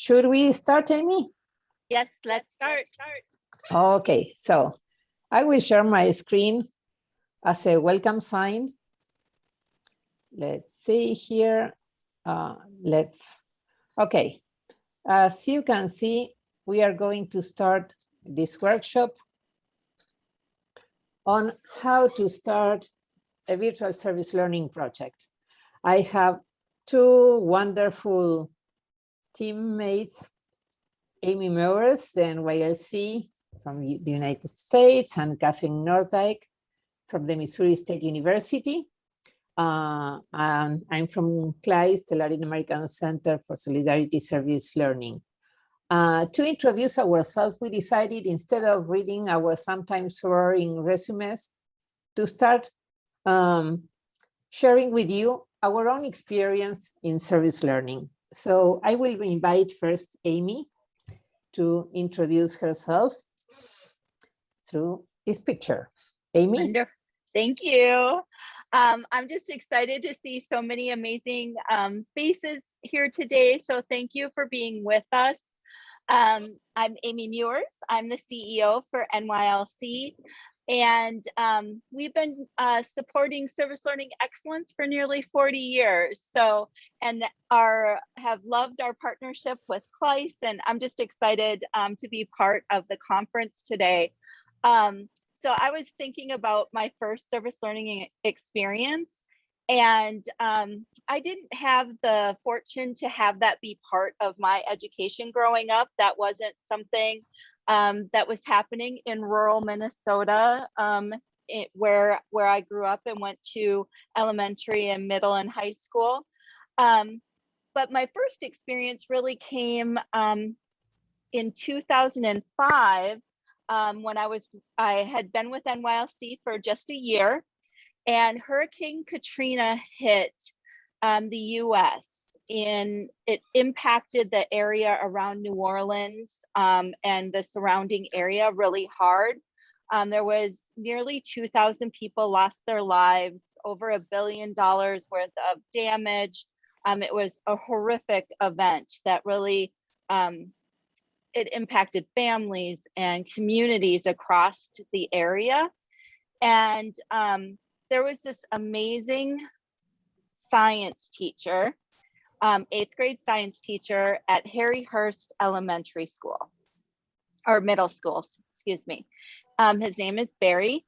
Should we start, Amy? Yes, let's start. Okay, so I will share my screen as a welcome sign. Let's see here. Okay. As you can see, we are going to start this workshop on how to start a virtual service learning project. I have two wonderful teammates, Amy Mowers, the NYLC from the United States, and Catherine Nordyke from the Missouri State University. And I'm from CLAYSS, the Latin American Center for Solidarity Service Learning. To introduce ourselves, we decided, instead of reading our sometimes boring resumes, to start sharing with you our own experience in service learning. So I will invite first Amy to introduce herself through this picture. Amy? Wonderful. Thank you. I'm just excited to see so many amazing faces here today. So thank you for being with us. I'm Amy Mewers. I'm the CEO for NYLC. And we've been supporting service learning excellence for nearly 40 years. So, and have loved our partnership with CLAYSS, and I'm just excited to be part of the conference today. So I was thinking about my first service learning experience, and I didn't have the fortune to have that be part of my education growing up. That wasn't something that was happening in rural Minnesota, where I grew up and went to elementary and middle and high school. But my first experience really came in 2005 when I had been with NYLC for just a year, and Hurricane Katrina hit the US. It impacted the area around New Orleans and the surrounding area really hard. There was nearly 2,000 people lost their lives, over $1 billion worth of damage. It was a horrific event that really, it impacted families and communities across the area. And there was this amazing science teacher, 8th grade science teacher at Harry Hurst Elementary School, or middle school, excuse me. His name is Barry,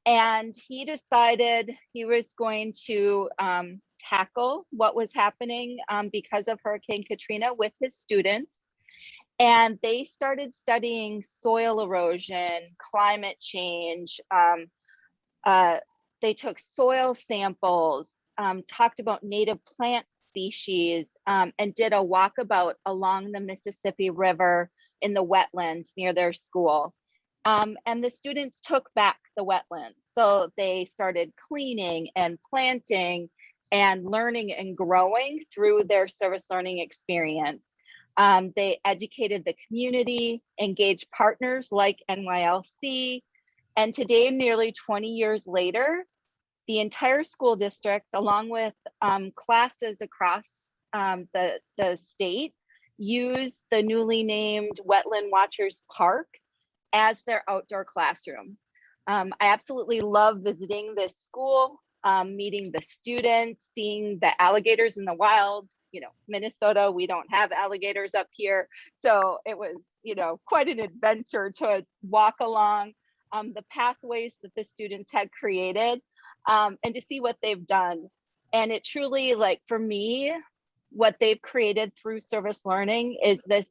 and he decided he was going to tackle what was happening because of Hurricane Katrina with his students. And they started studying soil erosion, climate change. They took soil samples, talked about native plant species, and did a walkabout along the Mississippi River in the wetlands near their school. And the students took back the wetlands. So they started cleaning and planting and learning and growing through their service learning experience. They educated the community, engaged partners like NYLC, and today, nearly 20 years later, the entire school district, along with classes across the state, use the newly named Wetland Watchers Park as their outdoor classroom. I absolutely love visiting this school, meeting the students, seeing the alligators in the wild. You know, Minnesota, we don't have alligators up here. So it was, quite an adventure to walk along the pathways that the students had created and to see what they've done. And it truly, like, for me, what they've created through service learning is this,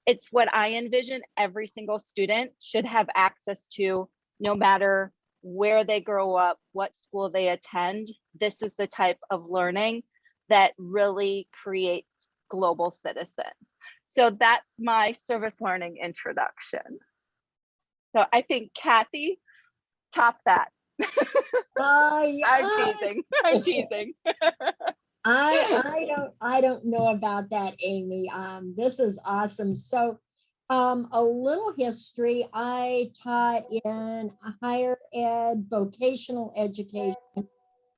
it's what I envision every single student should have access to, no matter where they grow up, what school they attend. This is the type of learning that really creates global citizens. So that's my service learning introduction. So I think Kathy, top that. I'm teasing. I'm teasing. I don't know about that, Amy. This is awesome. So a little history. I taught in higher ed, vocational education,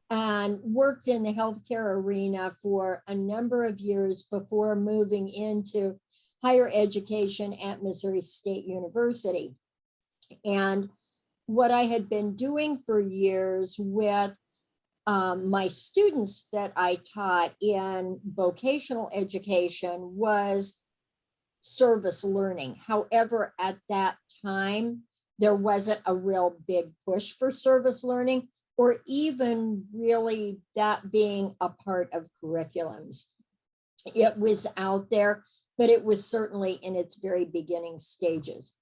and worked in the healthcare arena for a number of years before moving into higher education at Missouri State University. And what I had been doing for years with my students that I taught in vocational education was service learning. However, at that time, there wasn't a real big push for service learning, or even really that being a part of curriculums. It was out there, but it was certainly in its very beginning stages.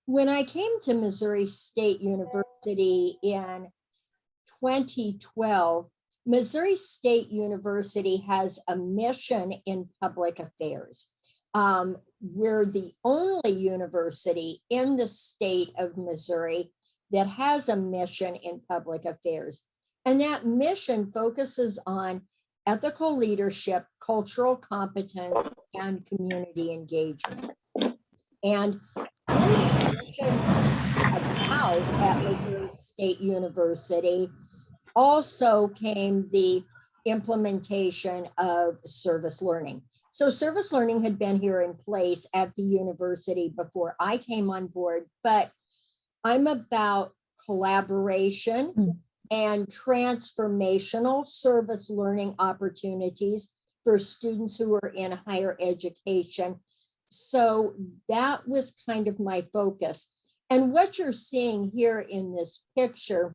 When I came to Missouri State University in 2012, Missouri State University has a mission in public affairs. We're the only university in the state of Missouri that has a mission in public affairs. And that mission focuses on ethical leadership, cultural competence, and community engagement. And when that mission about at Missouri State University also came the implementation of service learning. So service learning had been here in place at the university before I came on board, but I'm about collaboration and transformational service learning opportunities for students who are in higher education. So that was kind of my focus. And what you're seeing here in this picture,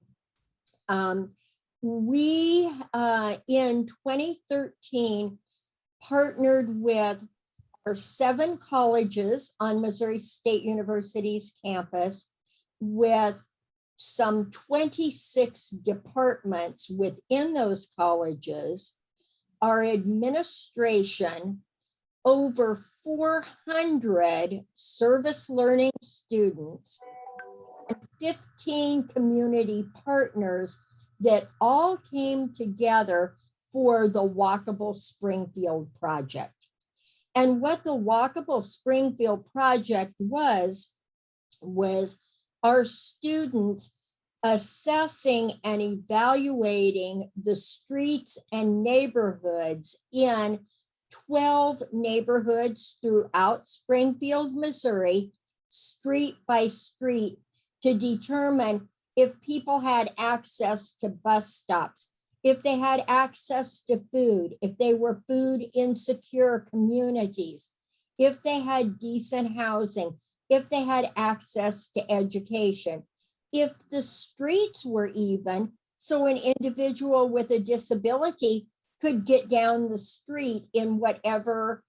we in 2013 partnered with our 7 colleges on Missouri State University's campus with some 26 departments within those colleges, our administration, over 400 service learning students, and 15 community partners that all came together for the Walkable Springfield project. And what the Walkable Springfield project was our students assessing and evaluating the streets and neighborhoods in 12 neighborhoods throughout Springfield, Missouri, street by street, to determine if people had access to bus stops, if they had access to food, if they were food insecure communities, if they had decent housing, if they had access to education, if the streets were even, so an individual with a disability could get down the street in whatever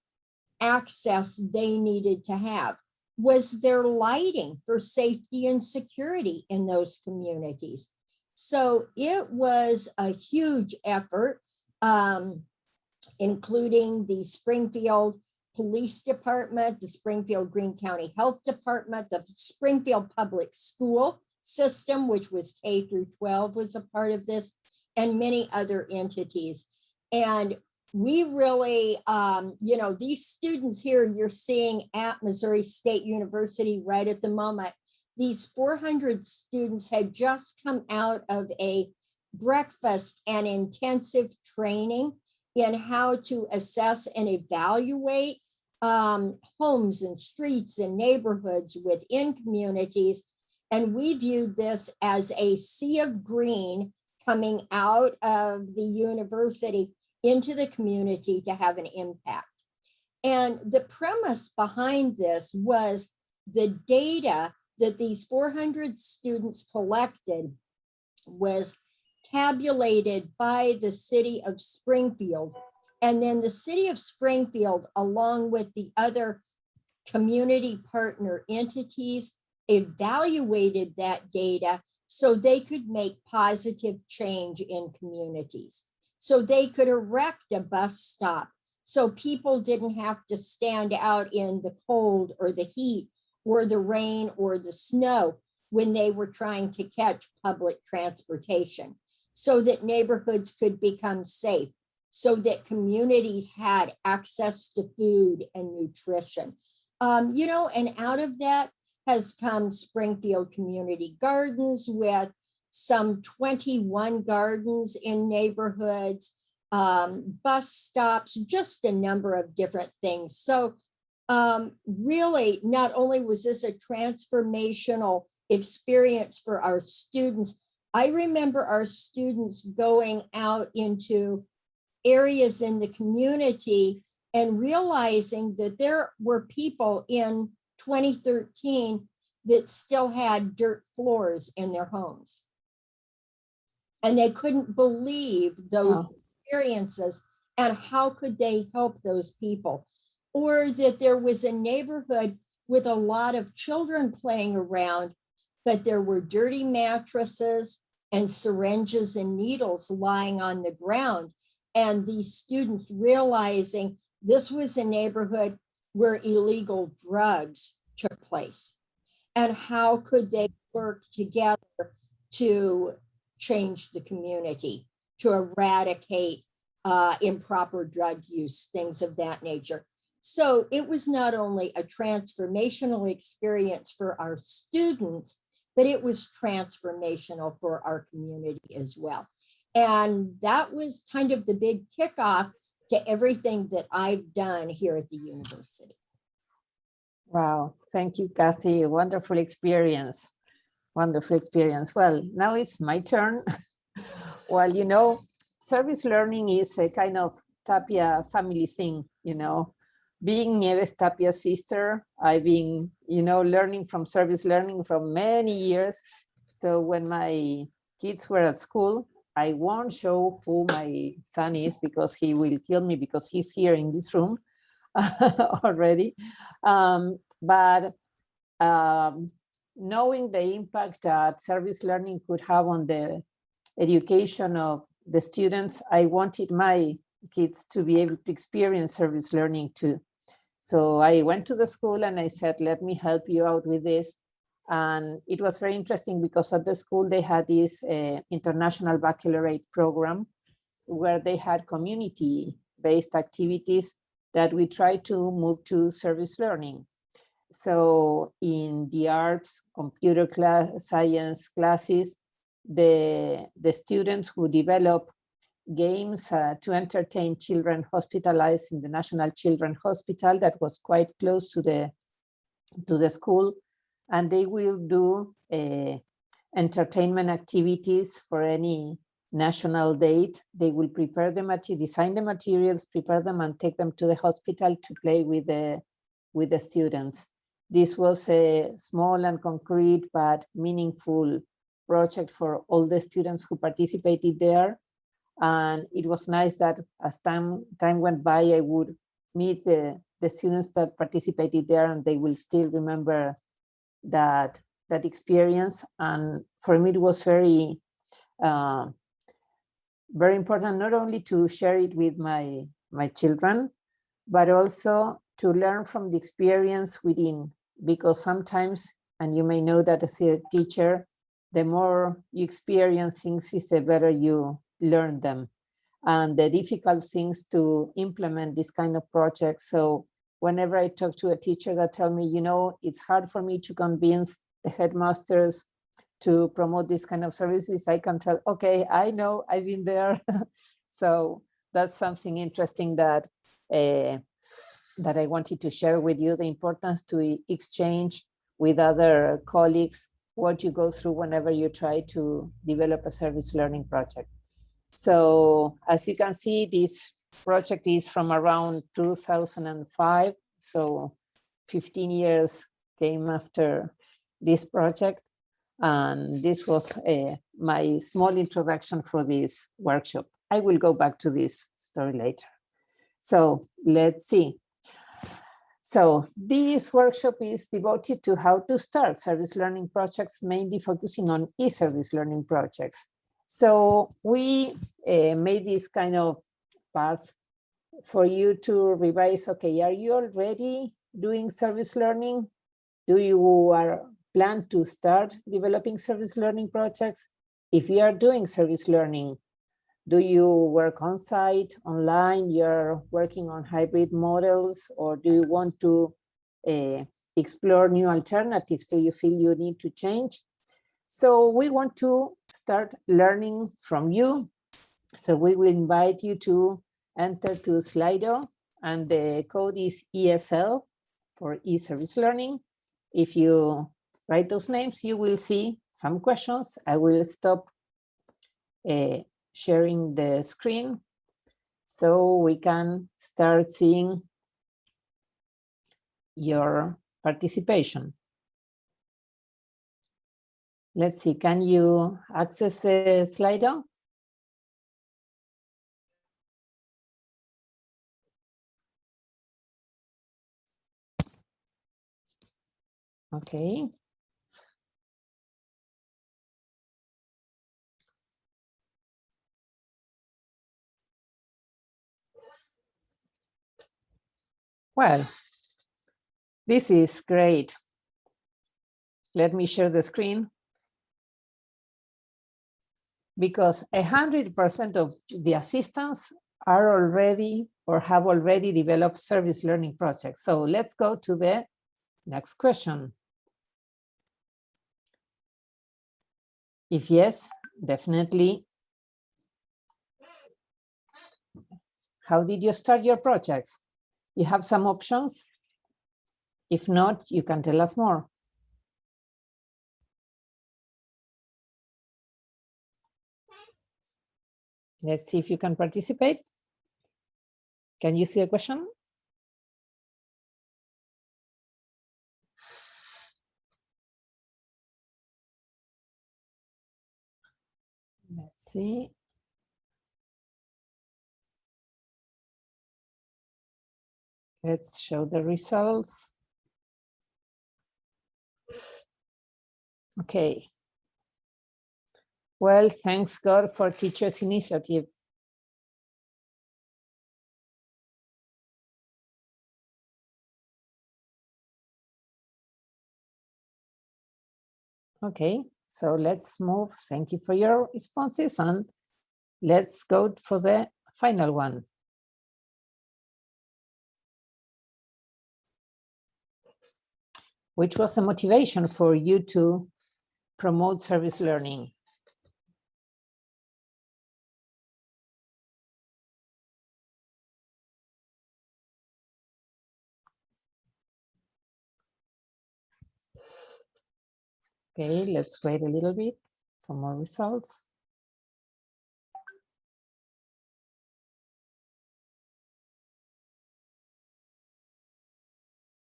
access they needed to have. Was there lighting for safety and security in those communities? So it was a huge effort, including the Springfield Police Department, the Springfield Greene County Health Department, the Springfield Public School System, which was K through 12, was a part of this, and many other entities. And we really, these students here you're seeing at Missouri State University right at the moment, these 400 students had just come out of a breakfast and intensive training in how to assess and evaluate homes and streets and neighborhoods within communities. And we viewed this as a sea of green coming out of the university into the community to have an impact. And the premise behind this was the data that these 400 students collected was tabulated by the city of Springfield. And then the city of Springfield, along with the other community partner entities, evaluated that data so they could make positive change in communities. So they could erect a bus stop so people didn't have to stand out in the cold or the heat or the rain or the snow when they were trying to catch public transportation, so that neighborhoods could become safe, so that communities had access to food and nutrition. And out of that has come Springfield Community Gardens with some 21 gardens in neighborhoods, bus stops, just a number of different things. So really, not only was this a transformational experience for our students, I remember our students going out into areas in the community and realizing that there were people in 2013 that still had dirt floors in their homes. And they couldn't believe those experiences, and how could they help those people? Or that there was a neighborhood with a lot of children playing around, but there were dirty mattresses and syringes and needles lying on the ground. And these students realizing this was a neighborhood where illegal drugs took place. And how could they work together to change the community, to eradicate improper drug use, things of that nature. So it was not only a transformational experience for our students, but it was transformational for our community as well. And that was kind of the big kickoff to everything that I've done here at the university. Wow, thank you, Kathy. Wonderful experience. Wonderful experience. Well, now it's my turn. Well, you know, service learning is a kind of Tapia family thing, you know. Being Nieves Tapia's sister, I've been, you know, learning from service learning for many years. So when my kids were at school, I won't show who my son is because he will kill me because he's here in this room already. But knowing the impact that service learning could have on the education of the students, I wanted my kids to be able to experience service learning too. So I went to the school and I said, let me help you out with this. And it was very interesting because at the school they had this international baccalaureate program where they had community-based activities that we tried to move to service learning. So in the arts, computer science classes, the students who develop games to entertain children hospitalized in the National Children's Hospital that was quite close to the school, and they will do entertainment activities for any national date. They will prepare the material, design the materials, prepare them, and take them to the hospital to play with the students. This was a small and concrete but meaningful project for all the students who participated there. And it was nice that as time went by, I would meet the students that participated there, and they will still remember that experience. And for me, it was very, very important, not only to share it with my children, but also to learn from the experience within, because sometimes, and you may know that as a teacher, the more you experience things, the better you learn them, and the difficult things to implement this kind of projects. So whenever I talk to a teacher that tell me, you know, it's hard for me to convince the headmasters to promote this kind of services, I can tell, okay, I know, I've been there. So that's something interesting that that I wanted to share with you, the importance to exchange with other colleagues what you go through whenever you try to develop a service learning project. So as you can see, this project is from around 2005. So 15 years came after this project. And this was my small introduction for this workshop. I will go back to this story later. So let's see. So this workshop is devoted to how to start service learning projects, mainly focusing on e-service learning projects. So we made this kind of path for you to revise. Okay, are you already doing service learning? Do you plan to start developing service learning projects? If you are doing service learning, do you work on site, online? You're working on hybrid models, or do you want to explore new alternatives? Do you feel you need to change? So we want to start learning from you. So we will invite you to enter to Slido, and the code is ESL. for e-service learning. If you write those names, you will see some questions. I will stop sharing the screen so we can start seeing your participation. Let's see, can you access the Slido? Okay. Well, this is great. Let me share the screen. Because 100% of the assistants are already or have already developed service learning projects. So let's go to the next question. If yes, definitely. How did you start your projects? You have some options. If not, you can tell us more. Let's see if you can participate. Can you see a question? Let's see. Let's show the results. Okay. Well, thanks God for Teachers Initiative. Okay, so let's move. Thank you for your responses, and let's go for the final one. Which was the motivation for you to promote service learning? Okay, let's wait a little bit for more results.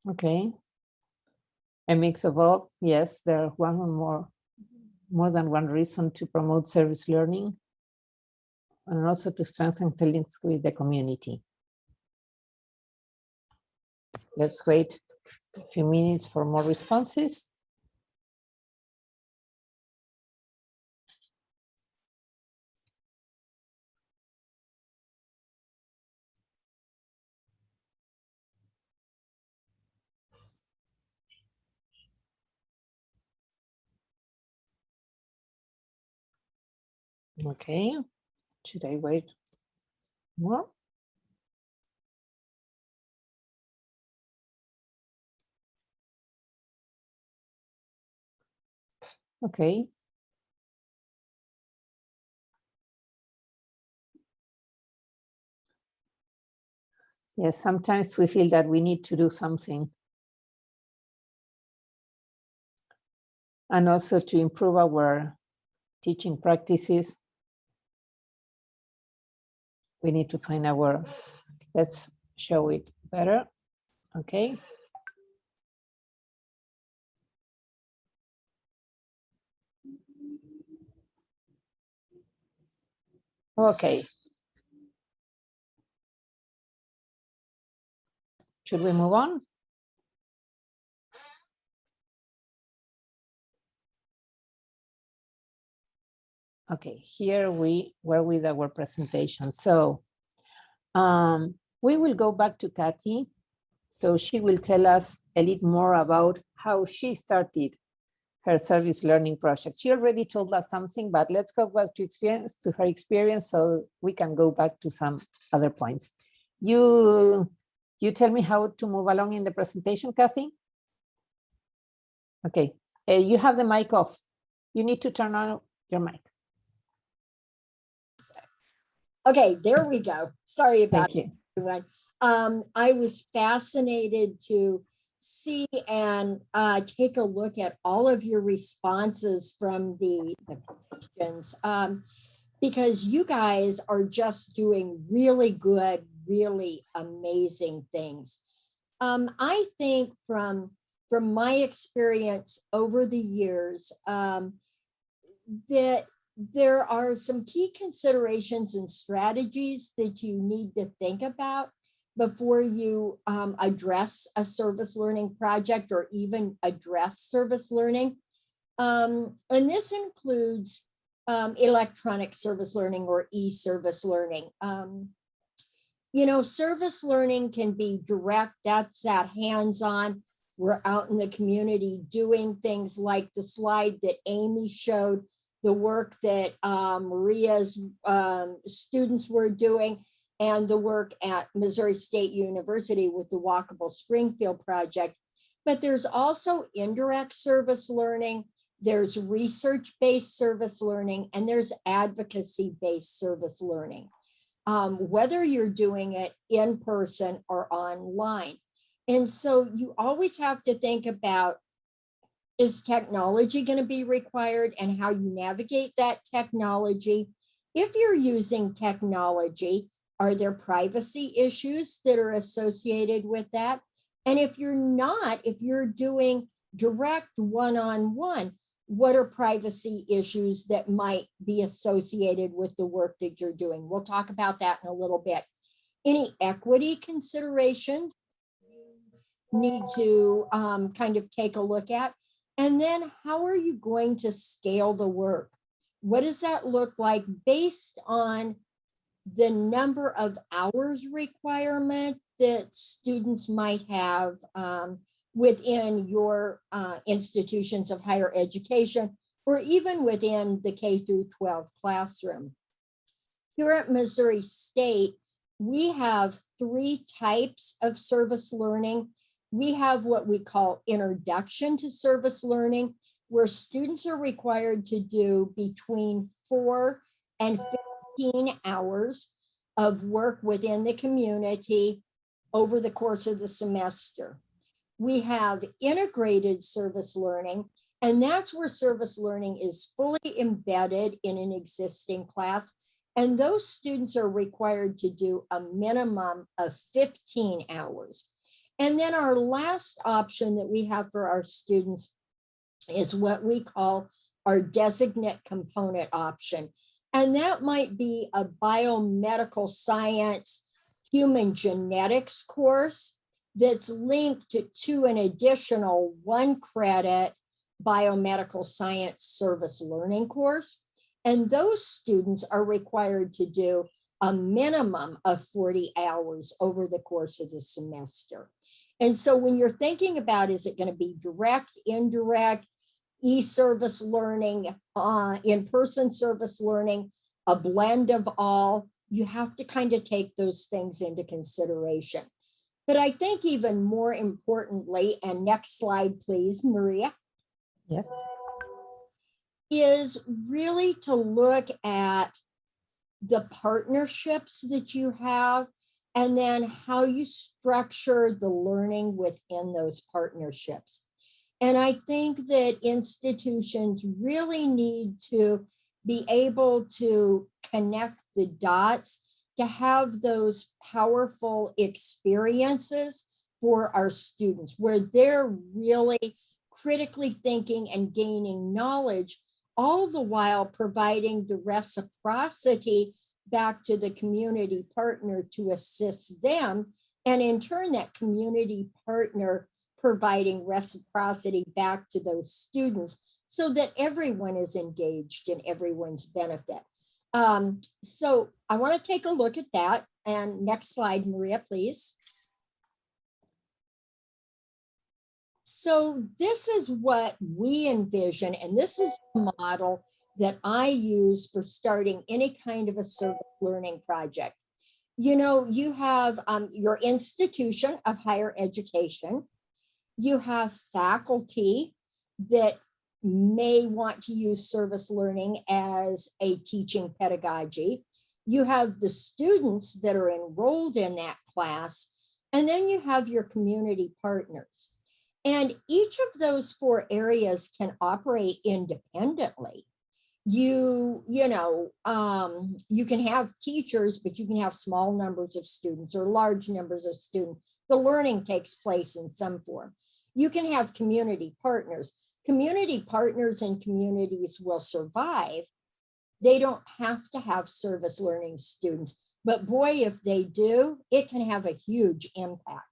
Okay, a mix of all. Yes, there are one or more than one reason to promote service learning, and also to strengthen the links with the community. Let's wait a few minutes for more responses. Okay, should I wait more? Okay. Yes, sometimes we feel that we need to do something. And also to improve our teaching practices. We need to find our, let's show it better. Okay. Okay. Should we move on? Okay, here we were with our presentation. So we will go back to Kathy. So she will tell us a little more about how she started her service learning project. She already told us something, but let's go back to her experience so we can go back to some other points. You tell me how to move along in the presentation, Kathy? Okay, you have the mic off. You need to turn on your mic. Okay, there we go. Sorry about Thank you. everyone. I was fascinated to see and take a look at all of your responses from the questions, because you guys are just doing really good, really amazing things. I think from my experience over the years, that there are some key considerations and strategies that you need to think about before you address a service learning project or even address service learning. And this includes electronic service learning or e-service learning. You know, service learning can be direct, that's that hands-on. We're out in the community doing things like the slide that Amy showed, the work that Maria's students were doing, and the work at Missouri State University with the Walkable Springfield project. But there's also indirect service learning, there's research-based service learning, and there's advocacy-based service learning, whether you're doing it in person or online. And so you always have to think about, is technology going to be required and how you navigate that technology? If you're using technology, are there privacy issues that are associated with that? And if you're not, if you're doing direct one-on-one, what are privacy issues that might be associated with the work that you're doing? We'll talk about that in a little bit. Any equity considerations you need to kind of take a look at. And then how are you going to scale the work? What does that look like based on the number of hours requirement that students might have within your institutions of higher education, or even within the K through 12 classroom? Here at Missouri State, we have 3 types of service learning. We have what we call introduction to service learning, where students are required to do between 4 and 15 hours of work within the community over the course of the semester. We have integrated service learning, and that's where service learning is fully embedded in an existing class. And those students are required to do a minimum of 15 hours. And then our last option that we have for our students is what we call our designate component option. And that might be a biomedical science, human genetics course that's linked to an additional 1 credit biomedical science service learning course. And those students are required to do a minimum of 40 hours over the course of the semester. And so when you're thinking about, is it going to be direct, indirect, e-service learning, in-person service learning, a blend of all, you have to kind of take those things into consideration. But I think even more importantly, and next slide, please, Maria. Yes. Is really to look at the partnerships that you have, and then how you structure the learning within those partnerships. And I think that institutions really need to be able to connect the dots to have those powerful experiences for our students, where they're really critically thinking and gaining knowledge, all the while providing the reciprocity back to the community partner to assist them. And in turn, that community partner providing reciprocity back to those students so that everyone is engaged in everyone's benefit. So I want to take a look at that. And next slide, Maria, please. So this is what we envision, and this is the model that I use for starting any kind of a service learning project. You know, you have your institution of higher education. You have faculty that may want to use service learning as a teaching pedagogy. You have the students that are enrolled in that class, and then you have your community partners. And each of those 4 areas can operate independently. You can have teachers, but you can have small numbers of students or large numbers of students. The learning takes place in some form. You can have community partners. Community partners and communities will survive. They don't have to have service learning students, but boy, if they do, it can have a huge impact.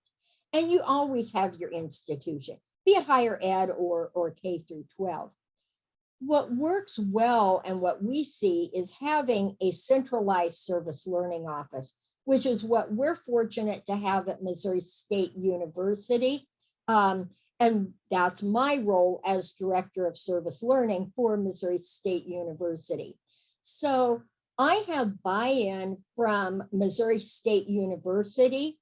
And you always have your institution, be it higher ed or K through 12. What works well and what we see is having a centralized service learning office, which is what we're fortunate to have at Missouri State University. And that's my role as Director of Service Learning for Missouri State University. So I have buy-in from Missouri State University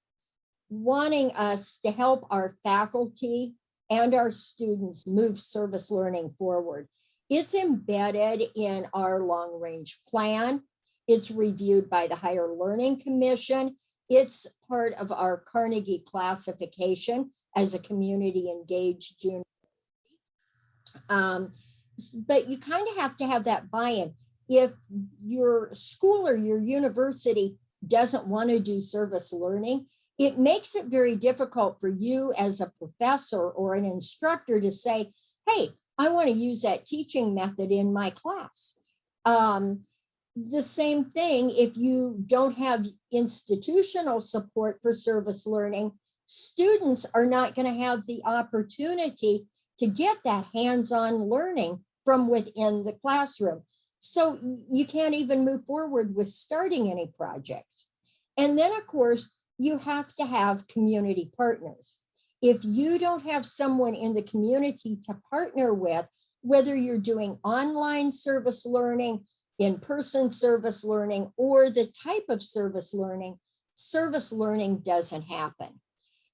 wanting us to help our faculty and our students move service learning forward. It's embedded in our long-range plan. It's reviewed by the Higher Learning Commission. It's part of our Carnegie classification as a community engaged university. But you kind of have to have that buy-in. If your school or your university doesn't want to do service learning, it makes it very difficult for you as a professor or an instructor to say, hey, I want to use that teaching method in my class. The same thing, if you don't have institutional support for service learning, students are not going to have the opportunity to get that hands-on learning from within the classroom. So you can't even move forward with starting any projects. And then, of course, you have to have community partners. If you don't have someone in the community to partner with, whether you're doing online service learning, in-person service learning, or the type of service learning doesn't happen.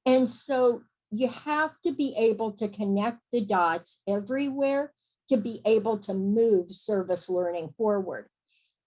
And so you have to be able to connect the dots everywhere to be able to move service learning forward.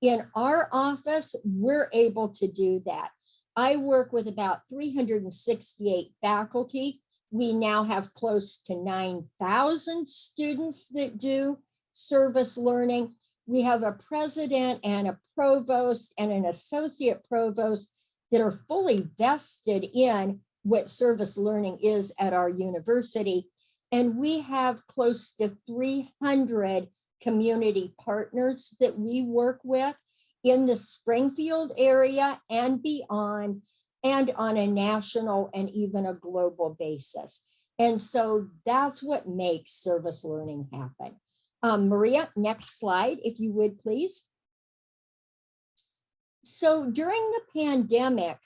In our office, we're able to do that. I work with about 368 faculty. We now have close to 9,000 students that do service learning. We have a president and a provost and an associate provost that are fully vested in what service learning is at our university. And we have close to 300 community partners that we work with in the Springfield area and beyond, and on a national and even a global basis. And so that's what makes service learning happen. Maria, next slide, if you would, please. So during the pandemic,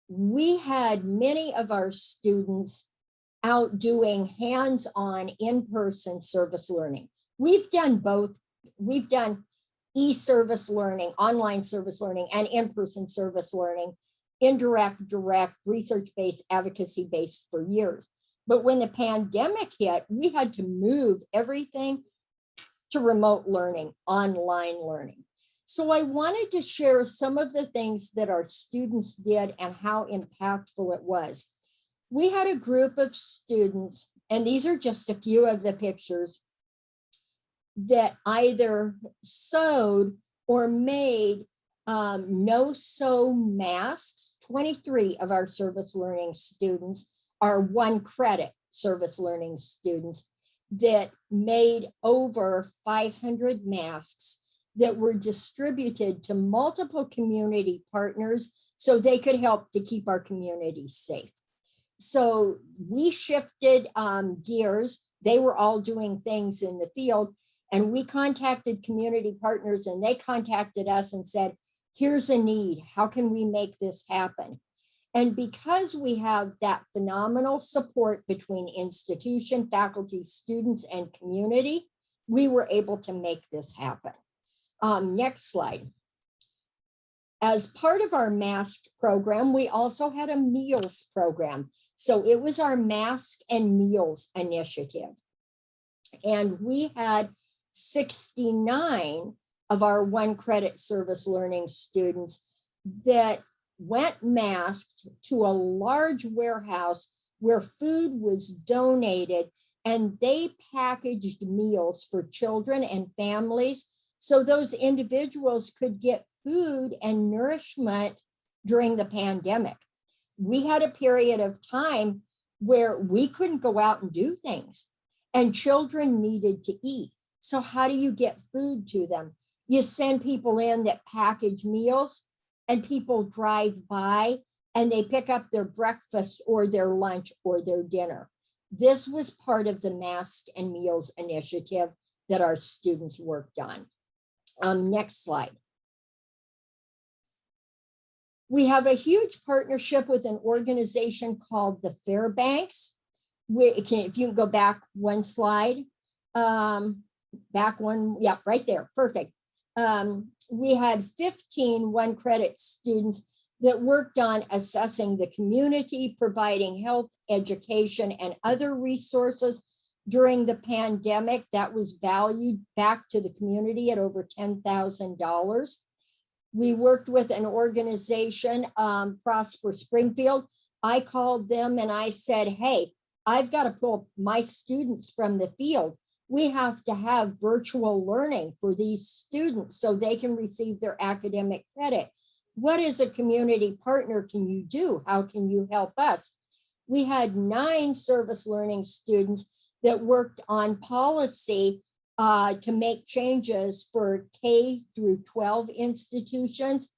we had many of our students out doing hands-on in-person service learning. We've done both. We've done e-service learning, online service learning, and in-person service learning, indirect, direct, research-based, advocacy-based for years. But when the pandemic hit, we had to move everything to remote learning, online learning. So I wanted to share some of the things that our students did and how impactful it was. We had a group of students, and these are just a few of the pictures, that either sewed or made no-sew masks. 23 of our service learning students are 1 credit service learning students that made over 500 masks that were distributed to multiple community partners so they could help to keep our community safe. So we shifted gears. They were all doing things in the field, and we contacted community partners, and they contacted us and said, here's a need. How can we make this happen? And because we have that phenomenal support between institution, faculty, students, and community, we were able to make this happen. Next slide. As part of our mask program, we also had a meals program. So it was our mask and meals initiative. And we had 69 of our 1 credit service learning students that went masked to a large warehouse where food was donated, and they packaged meals for children and families so those individuals could get food and nourishment during the pandemic. We had a period of time where we couldn't go out and do things, and children needed to eat. So how do you get food to them? You send people in that package meals, and people drive by and they pick up their breakfast or their lunch or their dinner. This was part of the Masks and Meals initiative that our students worked on. Next slide. We have a huge partnership with an organization called the Fairbanks. If you can go back one slide, back one, yeah, right there, perfect. We had 15 one-credit students that worked on assessing the community, providing health, education, and other resources during the pandemic. That was valued back to the community at over $10,000. We worked with an organization, Prosper Springfield. I called them and I said, hey, I've got to pull my students from the field. We have to have virtual learning for these students so they can receive their academic credit. What as a community partner can you do? How can you help us? We had 9 service learning students that worked on policy to make changes for K through 12 institutions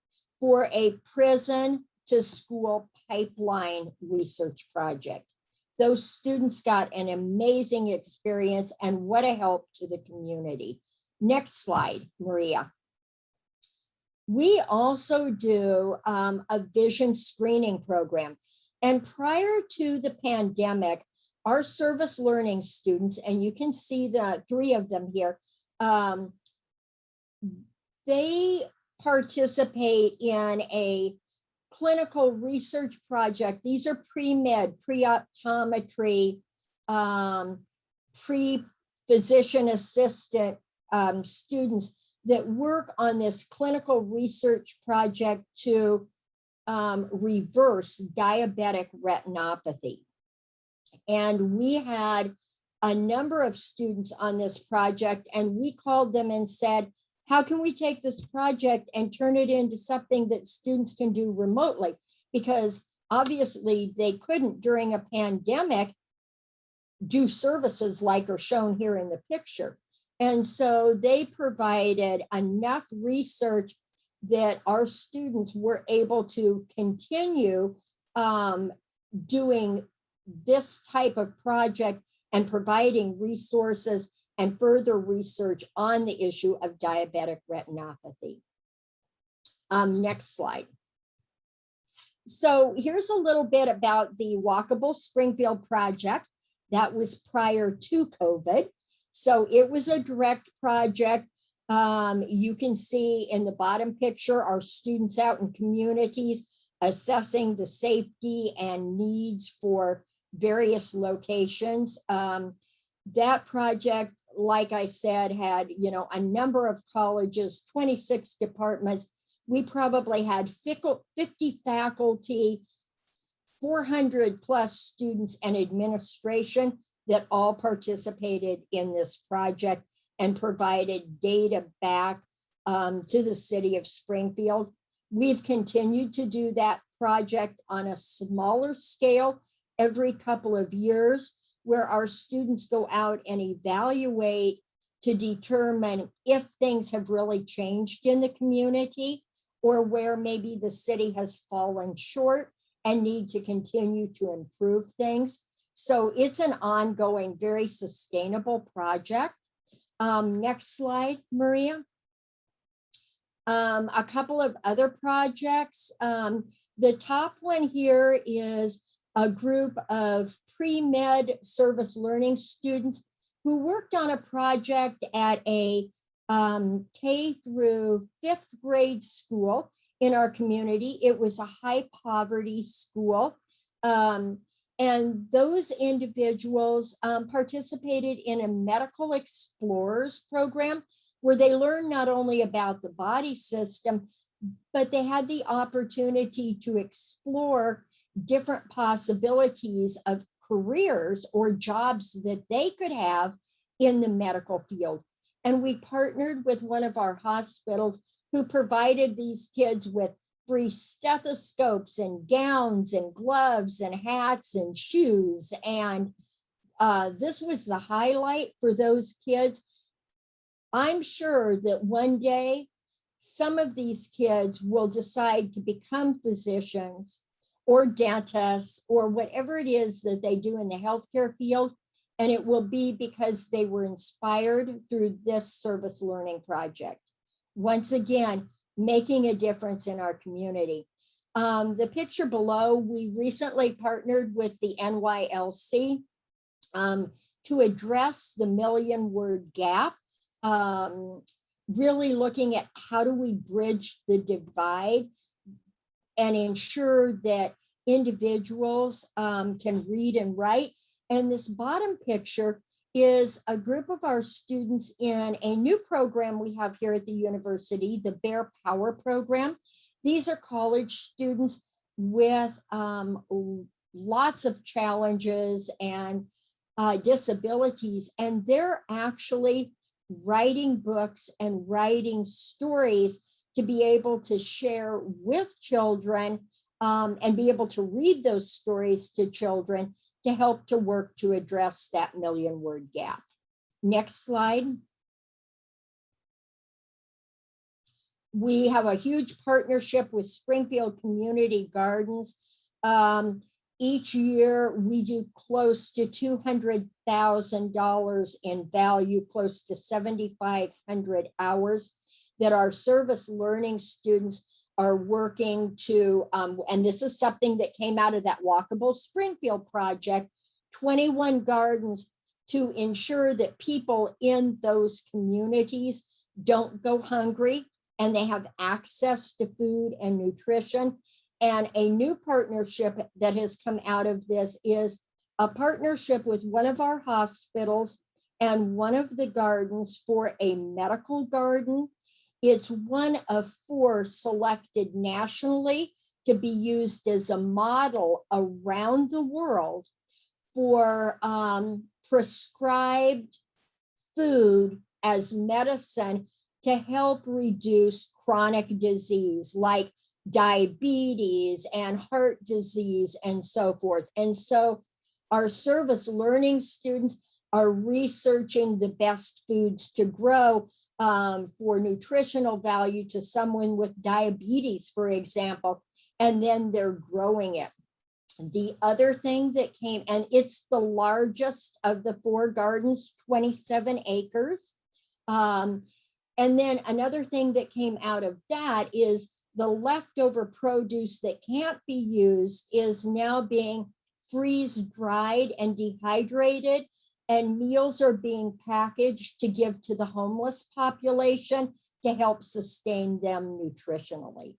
for a prison to school pipeline research project. Those students got an amazing experience, and what a help to the community. Next slide, Maria. We also do a vision screening program. And prior to the pandemic, our service learning students, and you can see the 3 of them here, they participate in a clinical research project. These are pre-med, pre-optometry, pre-physician assistant students that work on this clinical research project to reverse diabetic retinopathy. And we had a number of students on this project, and we called them and said, how can we take this project and turn it into something that students can do remotely? Because obviously they couldn't during a pandemic do services like are shown here in the picture. And so they provided enough research that our students were able to continue doing this type of project and providing resources and further research on the issue of diabetic retinopathy. Next slide. So here's a little bit about the Walkable Springfield project that was prior to COVID. So it was a direct project. You can see in the bottom picture, our students out in communities assessing the safety and needs for various locations. That project, like I said, had, a number of colleges, 26 departments. We probably had 50 faculty, 400 plus students and administration that all participated in this project and provided data back to the city of Springfield. We've continued to do that project on a smaller scale every couple of years, where our students go out and evaluate to determine if things have really changed in the community or where maybe the city has fallen short and need to continue to improve things. So it's an ongoing, very sustainable project. Next slide, Maria. A couple of other projects. The top one here is a group of pre-med service learning students who worked on a project at a K through 5th grade school in our community. It was a high poverty school. And those individuals participated in a medical explorers program where they learned not only about the body system, but they had the opportunity to explore different possibilities of careers or jobs that they could have in the medical field. And we partnered with one of our hospitals who provided these kids with free stethoscopes and gowns and gloves and hats and shoes. And this was the highlight for those kids. I'm sure that one day some of these kids will decide to become physicians or dentists or whatever it is that they do in the healthcare field. And it will be because they were inspired through this service learning project. Once again, making a difference in our community. The picture below, we recently partnered with the NYLC to address the million-word gap, really looking at how do we bridge the divide and ensure that individuals can read and write. And this bottom picture is a group of our students in a new program we have here at the university, the Bear Power program. These are college students with lots of challenges and disabilities, and they're actually writing books and writing stories to be able to share with children and be able to read those stories to children to help to work to address that million-word gap. Next slide. We have a huge partnership with Springfield Community Gardens. Each year we do close to $200,000 in value, close to 7,500 hours that our service learning students are working to, and this is something that came out of that Walkable Springfield project, 21 gardens to ensure that people in those communities don't go hungry and they have access to food and nutrition. And a new partnership that has come out of this is a partnership with one of our hospitals and one of the gardens for a medical garden. It's one of 4 selected nationally to be used as a model around the world for prescribed food as medicine to help reduce chronic disease like diabetes and heart disease and so forth. And so our service learning students are researching the best foods to grow for nutritional value to someone with diabetes, for example, and then they're growing it. The other thing that came, and it's the largest of the 4 gardens, 27 acres. And then another thing that came out of that is the leftover produce that can't be used is now being freeze-dried and dehydrated, and meals are being packaged to give to the homeless population to help sustain them nutritionally.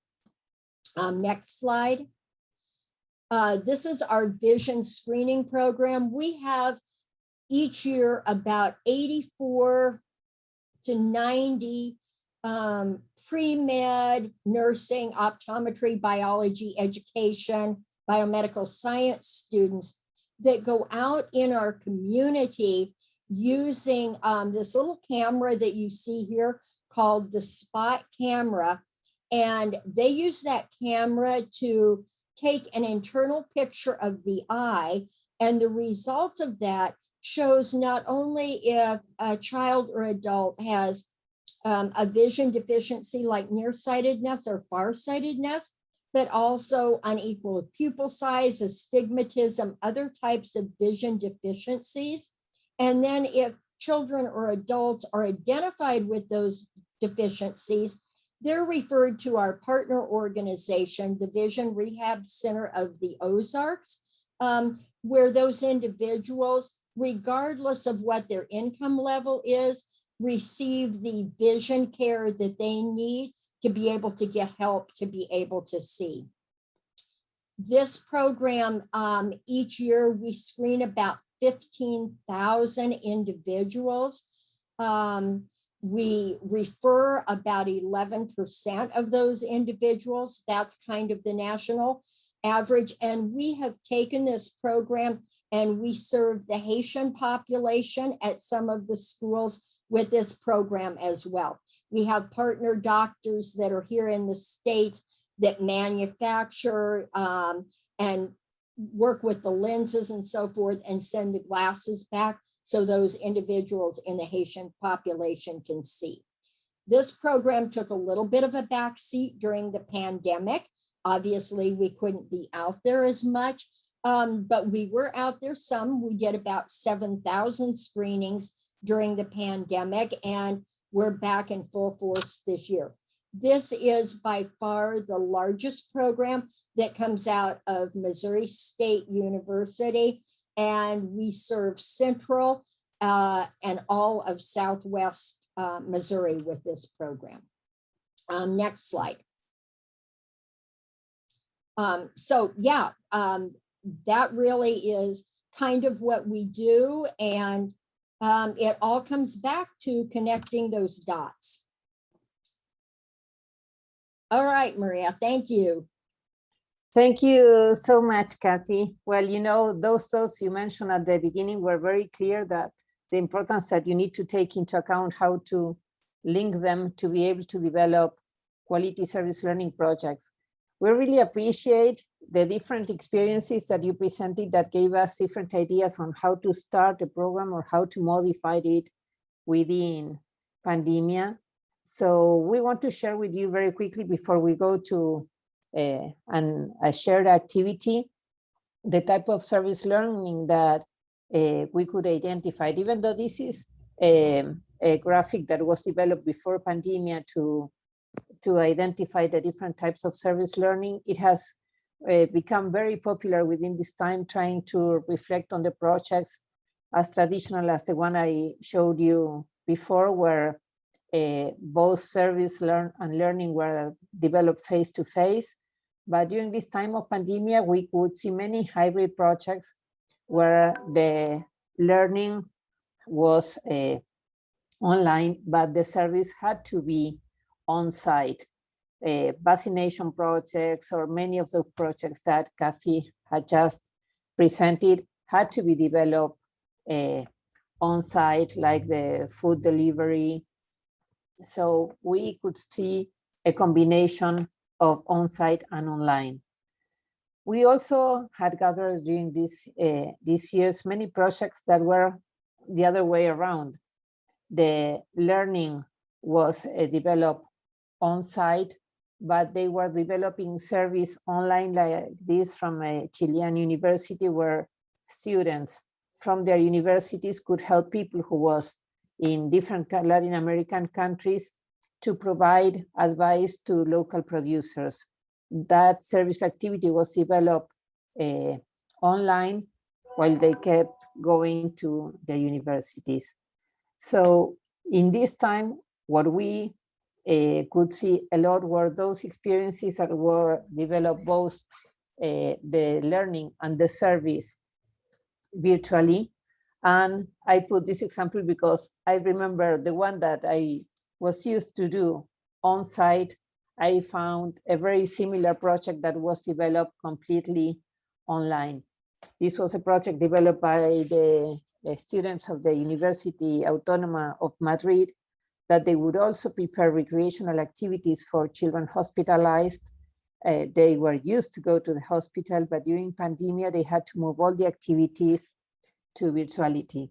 Next slide. This is our vision screening program. We have each year about 84 to 90 pre-med, nursing, optometry, biology, education, biomedical science students that go out in our community using this little camera that you see here called the Spot camera. And they use that camera to take an internal picture of the eye, and the results of that shows not only if a child or adult has a vision deficiency like nearsightedness or farsightedness, but also unequal pupil size, astigmatism, other types of vision deficiencies. And then if children or adults are identified with those deficiencies, they're referred to our partner organization, the Vision Rehab Center of the Ozarks, where those individuals, regardless of what their income level is, receive the vision care that they need to be able to get help to be able to see. This program, each year we screen about 15,000 individuals. We refer about 11% of those individuals. That's kind of the national. average. And we have taken this program and we serve the Haitian population at some of the schools with this program as well. We have partner doctors that are here in the States that manufacture and work with the lenses and so forth and send the glasses back so those individuals in the Haitian population can see. This program took a little bit of a backseat during the pandemic. Obviously, we couldn't be out there as much, but we were out there some. We did about 7,000 screenings during the pandemic, and we're back in full force this year. This is by far the largest program that comes out of Missouri State University, and we serve Central and all of Southwest Missouri with this program. Next slide. So yeah, that really is kind of what we do, and it all comes back to connecting those dots. All right, Maria, thank you. Thank you so much, Kathy. Well, you know, those thoughts you mentioned at the beginning were very clear, that the importance that you need to take into account how to link them to be able to develop quality service learning projects. We really appreciate the different experiences that you presented that gave us different ideas on how to start a program or how to modify it within pandemia. So we want to share with you very quickly before we go to a shared activity, the type of service learning that we could identify. Even though this is a graphic that was developed before pandemia to identify the different types of service learning, it has become very popular within this time, trying to reflect on the projects as traditional as the one I showed you before, where both service and learning were developed face-to-face. But during this time of pandemia, we could see many hybrid projects where the learning was online, but the service had to be on-site. Vaccination projects, or many of the projects that Kathy had just presented, had to be developed on-site, like the food delivery. So we could see a combination of on-site and online. We also had gathered during these years many projects that were the other way around. The learning was developed on-site, but they were developing service online like this from a Chilean university, where students from their universities could help people who was in different Latin American countries to provide advice to local producers. That service activity was developed online while they kept going to their universities. So in this time, what we could see a lot were those experiences that were developed both the learning and the service virtually. And I put this example because I remember the one that I was used to do on site. I found a very similar project that was developed completely online. This was a project developed by the students of the University Autónoma of Madrid, that they would also prepare recreational activities for children hospitalized. They were used to go to the hospital, but during pandemia, they had to move all the activities to virtuality.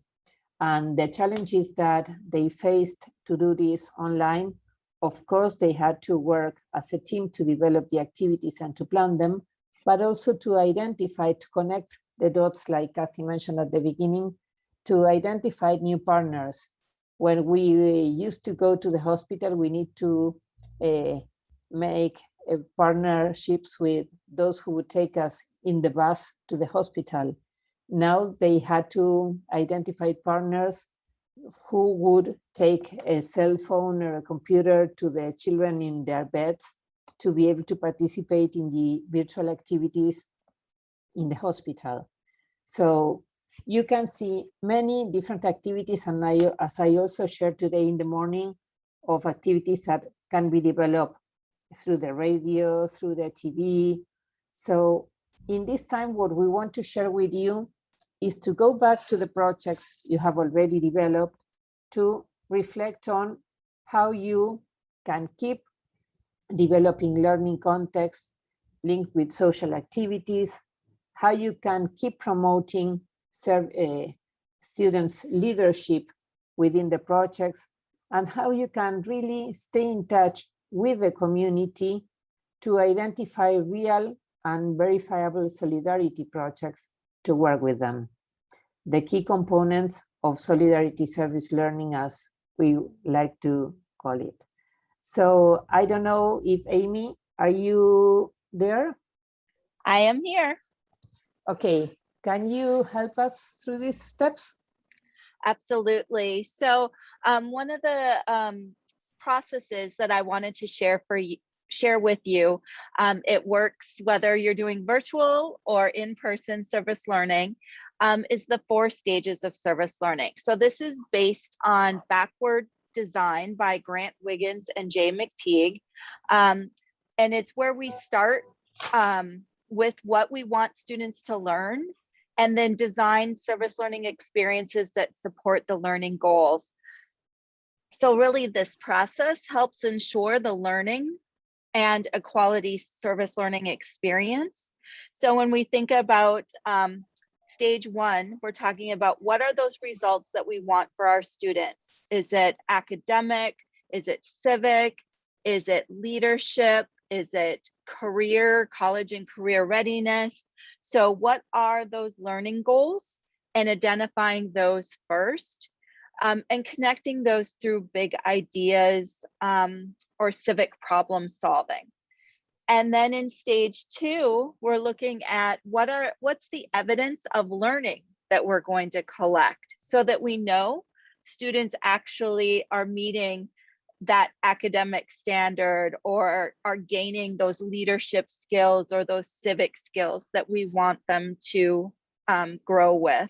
And the challenges that they faced to do this online, of course, they had to work as a team to develop the activities and to plan them, but also to identify, to connect the dots, like Kathy mentioned at the beginning, to identify new partners. When we used to go to the hospital, we need to make partnerships with those who would take us in the bus to the hospital. Now they had to identify partners who would take a cell phone or a computer to the children in their beds to be able to participate in the virtual activities in the hospital. So you can see many different activities, and as I also shared today in the morning, of activities that can be developed through the radio, through the TV. So in this time, what we want to share with you is to go back to the projects you have already developed to reflect on how you can keep developing learning contexts linked with social activities, how you can keep promoting students' leadership within the projects, and how you can really stay in touch with the community to identify real and verifiable solidarity projects to work with them. The key components of solidarity service learning, as we like to call it. So I don't know if Amy, are you there? I am here. Okay, can you help us through these steps? Absolutely. So one of the processes that I wanted to share with you, it works whether you're doing virtual or in-person service learning, is the 4 stages of service learning. So this is based on backward design by Grant Wiggins and Jay McTeague. And it's where we start with what we want students to learn, and then design service learning experiences that support the learning goals. So really this process helps ensure the learning and a quality service learning experience. So when we think about stage 1, we're talking about what are those results that we want for our students? Is it academic? Is it civic? Is it leadership? Is it career, college and career readiness? So what are those learning goals, and identifying those first, and connecting those through big ideas or civic problem solving. And then in stage 2, we're looking at what's the evidence of learning that we're going to collect, so that we know students actually are meeting that academic standard or are gaining those leadership skills or those civic skills that we want them to grow with.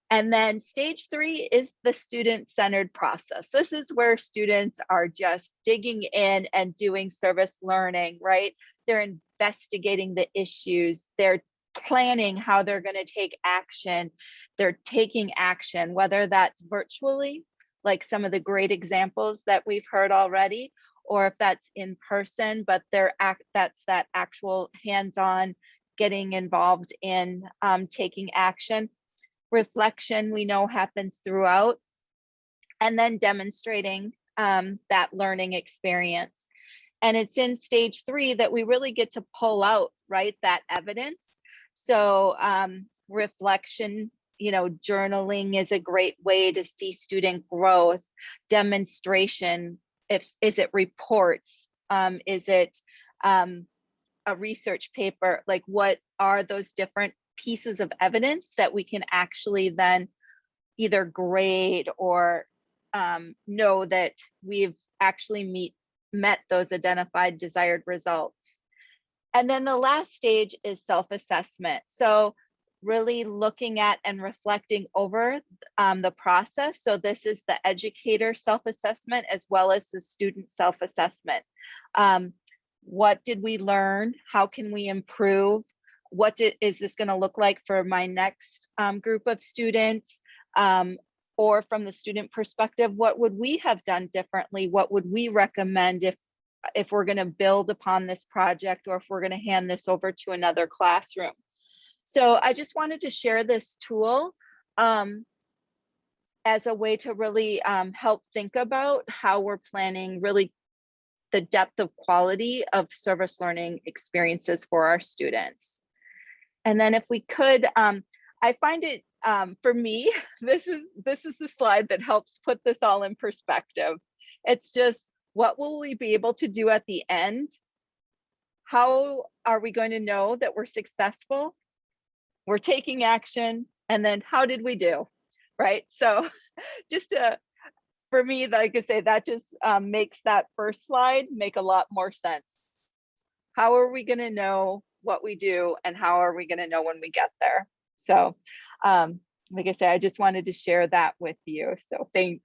And then stage 3 is the student-centered process. This is where students are just digging in and doing service learning, right? They're investigating the issues. They're planning how they're going to take action. They're taking action, whether that's virtually, like some of the great examples that we've heard already, or if that's in person, but that's that actual hands-on getting involved in taking action. Reflection, we know, happens throughout, and then demonstrating that learning experience. And it's in stage 3 that we really get to pull out, right, that evidence. So reflection, journaling is a great way to see student growth. Demonstration, is it reports? Is it a research paper? Like, what are those different pieces of evidence that we can actually then either grade or know that we've actually met those identified desired results. And then the last stage is self-assessment. So really looking at and reflecting over the process. So this is the educator self-assessment as well as the student self-assessment. What did we learn? How can we improve? Is this going to look like for my next group of students? Or from the student perspective, what would we have done differently? What would we recommend if we're going to build upon this project, or if we're going to hand this over to another classroom? So I just wanted to share this tool as a way to really help think about how we're planning really the depth of quality of service learning experiences for our students. And then if we could, I find it, for me, this is the slide that helps put this all in perspective. It's just, what will we be able to do at the end? How are we going to know that we're successful? We're taking action, and then how did we do, right? So just for me, like I say, that just makes that first slide make a lot more sense. How are we going to know what we do, and how are we going to know when we get there? So like I say, I just wanted to share that with you. So thanks.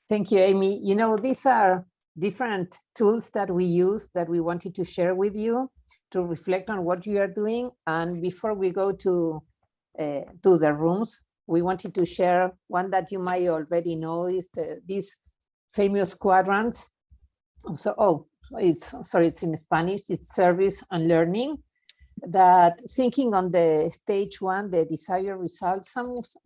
Thank you, Amy. These are different tools that we use that we wanted to share with you to reflect on what you are doing. And before we go to the rooms, we wanted to share one that you might already know is these famous quadrants. So, it's in Spanish, it's service and learning. That thinking on the stage one, the desired results,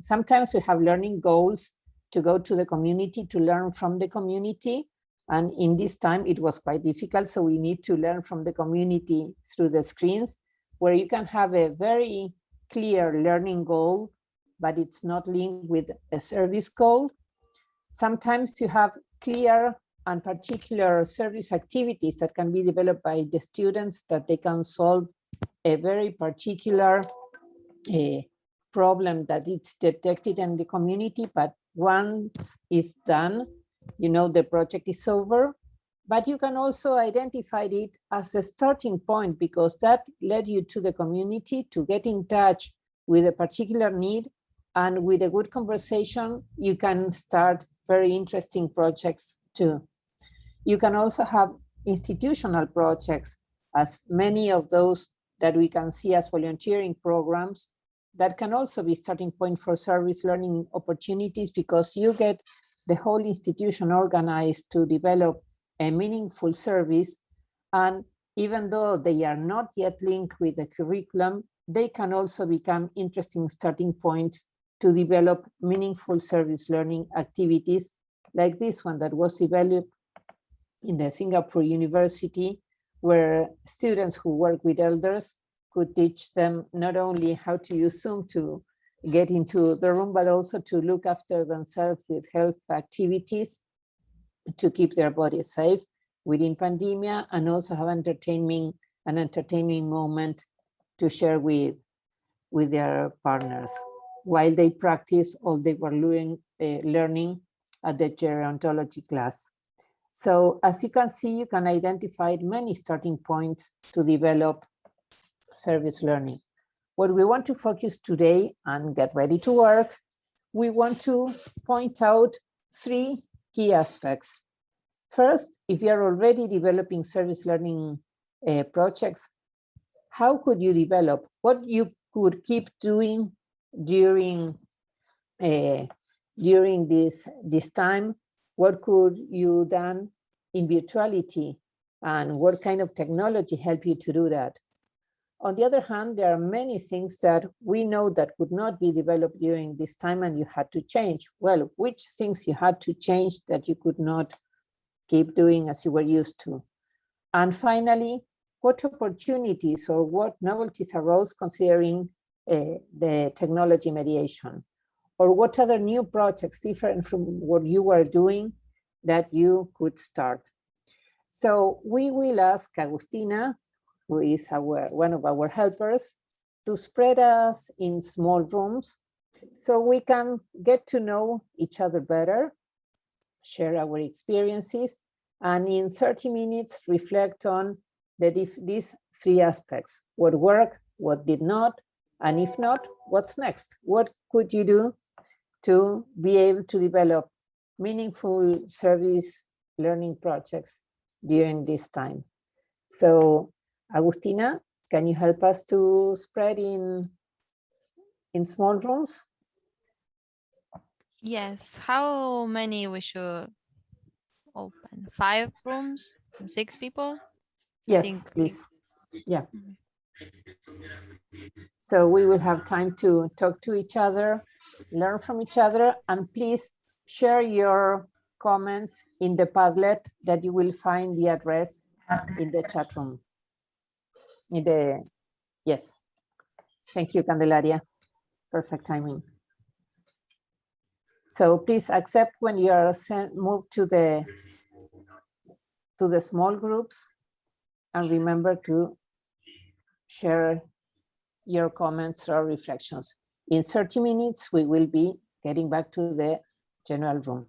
sometimes we have learning goals to go to the community, to learn from the community. And in this time, it was quite difficult. So we need to learn from the community through the screens, where you can have a very clear learning goal, but it's not linked with a service goal. Sometimes you have clear and particular service activities that can be developed by the students, that they can solve a very particular problem that it's detected in the community, but once it's done, you know, the project is over. But you can also identify it as a starting point, because that led you to the community to get in touch with a particular need, and with a good conversation, you can start very interesting projects too. You can also have institutional projects, as many of those that we can see as volunteering programs, that can also be starting point for service learning opportunities, because you get the whole institution organized to develop a meaningful service. And even though they are not yet linked with the curriculum, they can also become interesting starting points to develop meaningful service learning activities, like this one that was developed in the Singapore University, where students who work with elders could teach them not only how to use Zoom to get into the room, but also to look after themselves with health activities to keep their bodies safe within pandemia, and also have an entertaining moment to share with their partners while they practice all they were learning at the gerontology class. So as you can see, you can identify many starting points to develop service learning. What we want to focus today, and get ready to work, we want to point out 3 key aspects. First, if you're already developing service learning projects, how could you develop? What you could keep doing during this time? What could you done in virtuality, and what kind of technology help you to do that? On the other hand, there are many things that we know that could not be developed during this time and you had to change. Well, which things you had to change that you could not keep doing as you were used to? And finally, what opportunities or what novelties arose considering the technology mediation? Or what other new projects different from what you were doing that you could start? So we will ask Agustina, who is one of our helpers, to spread us in small rooms so we can get to know each other better, share our experiences, and in 30 minutes reflect on these 3 aspects: what worked, what did not, and if not, what's next? What could you do to be able to develop meaningful service learning projects during this time? So Agustina, can you help us to spread in small rooms? Yes. How many we should open? 5 rooms? 6 people? Yes, please. Yeah. So we will have time to talk to each other, learn from each other, and please share your comments in the Padlet that you will find the address in the chat room. Yes. Thank you, Candelaria. Perfect timing. So please accept when you are moved to the small groups, and remember to share your comments or reflections. In 30 minutes, we will be getting back to the general room.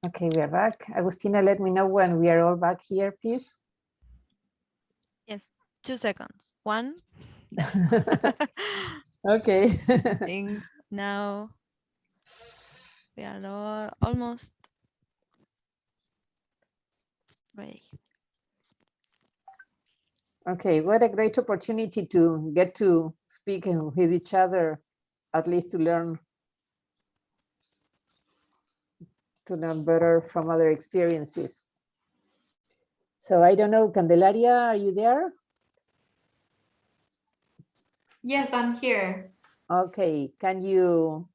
Okay, we are back. Agustina, let me know when we are all back here, please. Yes, 2 seconds. 1. Okay. think now we are almost ready. Okay, what a great opportunity to get to speak with each other, at least to learn better from other experiences. So I don't know, Candelaria, are you there? Yes, I'm here. Okay, can you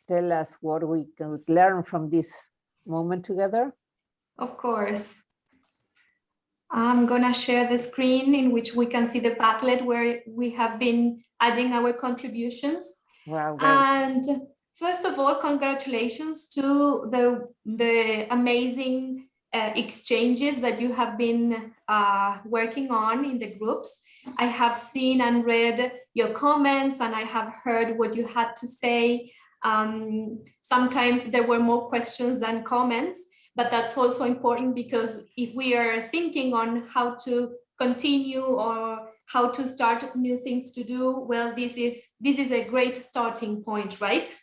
tell us what we can learn from this moment together? Of course. I'm gonna share the screen in which we can see the Padlet where we have been adding our contributions. Wow, great. And first of all, congratulations to the amazing exchanges that you have been working on in the groups. I have seen and read your comments and I have heard what you had to say. Sometimes there were more questions than comments, but that's also important because if we are thinking on how to continue or how to start new things to do, well, this is a great starting point, right?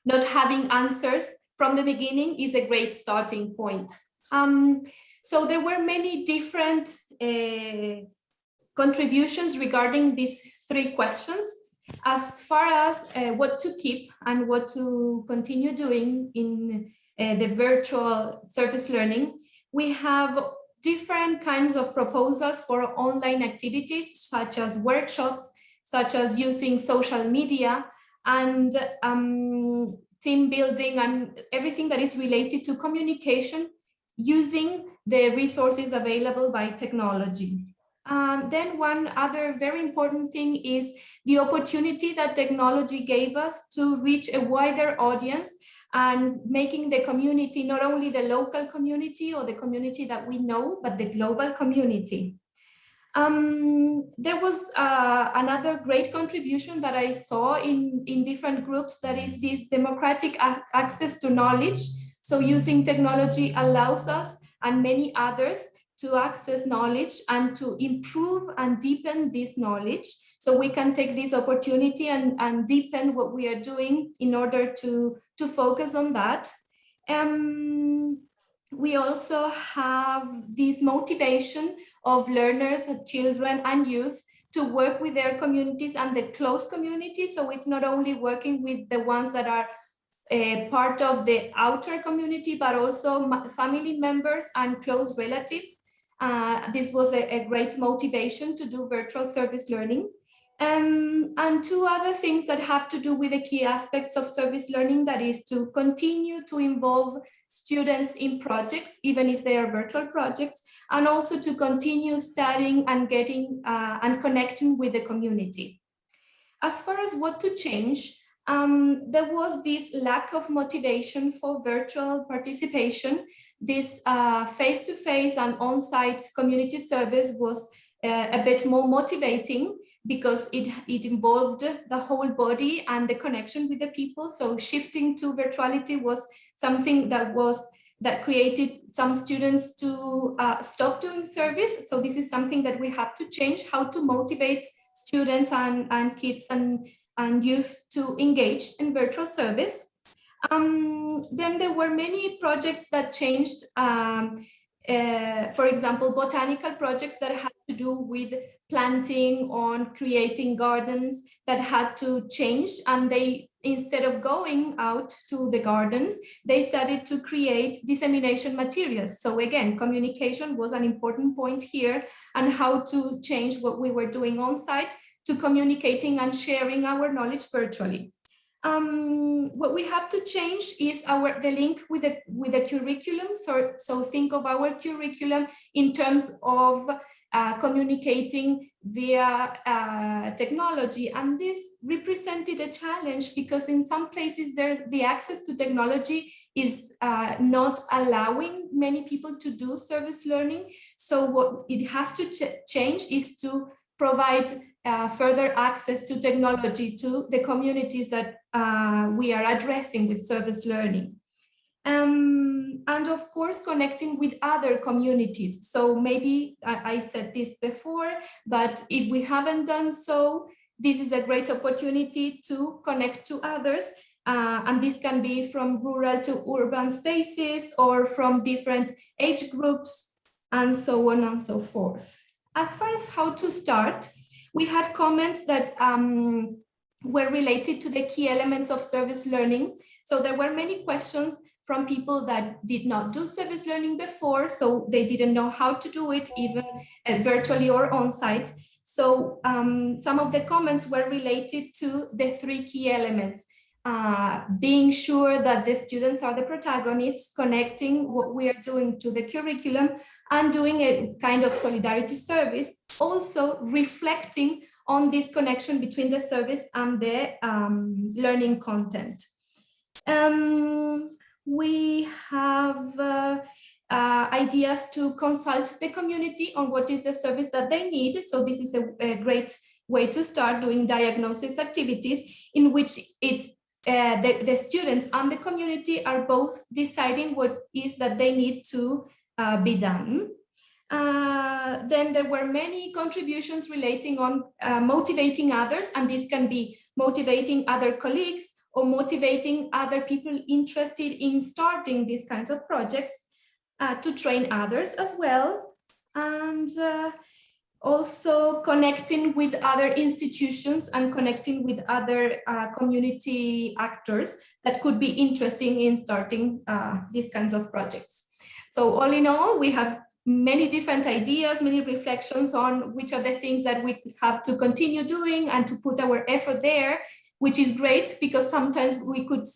Not having answers from the beginning is a great starting point. So there were many different contributions regarding these 3 questions. As far as what to keep and what to continue doing in the virtual service learning, we have different kinds of proposals for online activities, such as workshops, such as using social media and team building and everything that is related to communication using the resources available by technology. Then one other very important thing is the opportunity that technology gave us to reach a wider audience and making the community, not only the local community or the community that we know, but the global community. There was another great contribution that I saw in different groups, that is this democratic access to knowledge. So using technology allows us and many others to access knowledge and to improve and deepen this knowledge. So we can take this opportunity and deepen what we are doing in order to focus on that. We also have this motivation of learners, children and youth to work with their communities and the close community. So it's not only working with the ones that are part of the outer community, but also family members and close relatives. This was a great motivation to do virtual service learning. And 2 other things that have to do with the key aspects of service learning, that is to continue to involve students in projects, even if they are virtual projects, and also to continue studying and getting and connecting with the community. As far as what to change, there was this lack of motivation for virtual participation. This face-to-face and on-site community service was a bit more motivating because it involved the whole body and the connection with the people. So shifting to virtuality was something that created some students to stop doing service. So this is something that we have to change, how to motivate students and kids and youth to engage in virtual service. Then there were many projects that changed. For example, botanical projects that had to do with planting, on creating gardens, that had to change, and they, instead of going out to the gardens, they started to create dissemination materials. So again, communication was an important point here, and how to change what we were doing on site to communicating and sharing our knowledge virtually. What we have to change is the link with the curriculum. So think of our curriculum in terms of communicating via technology, and this represented a challenge because in some places the access to technology is not allowing many people to do service learning. So what it has to change is to provide further access to technology to the communities that we are addressing with service learning. And of course, connecting with other communities. So maybe I said this before, but if we haven't done so, this is a great opportunity to connect to others. And this can be from rural to urban spaces or from different age groups and so on and so forth. As far as how to start, we had comments that were related to the key elements of service learning. So there were many questions from people that did not do service learning before, so they didn't know how to do it, even virtually or on-site. So some of the comments were related to the 3 key elements. Being sure that the students are the protagonists, connecting what we are doing to the curriculum, and doing a kind of solidarity service, also reflecting on this connection between the service and the learning content. We have ideas to consult the community on what is the service that they need. So this is a great way to start doing diagnosis activities in which it's the students and the community are both deciding what is that they need to be done. Then there were many contributions relating on motivating others, and this can be motivating other colleagues or motivating other people interested in starting these kinds of projects, to train others as well, and also connecting with other institutions and connecting with other community actors that could be interested in starting these kinds of projects. So all in all, we have many different ideas, many reflections on which are the things that we have to continue doing and to put our effort there, which is great because sometimes we could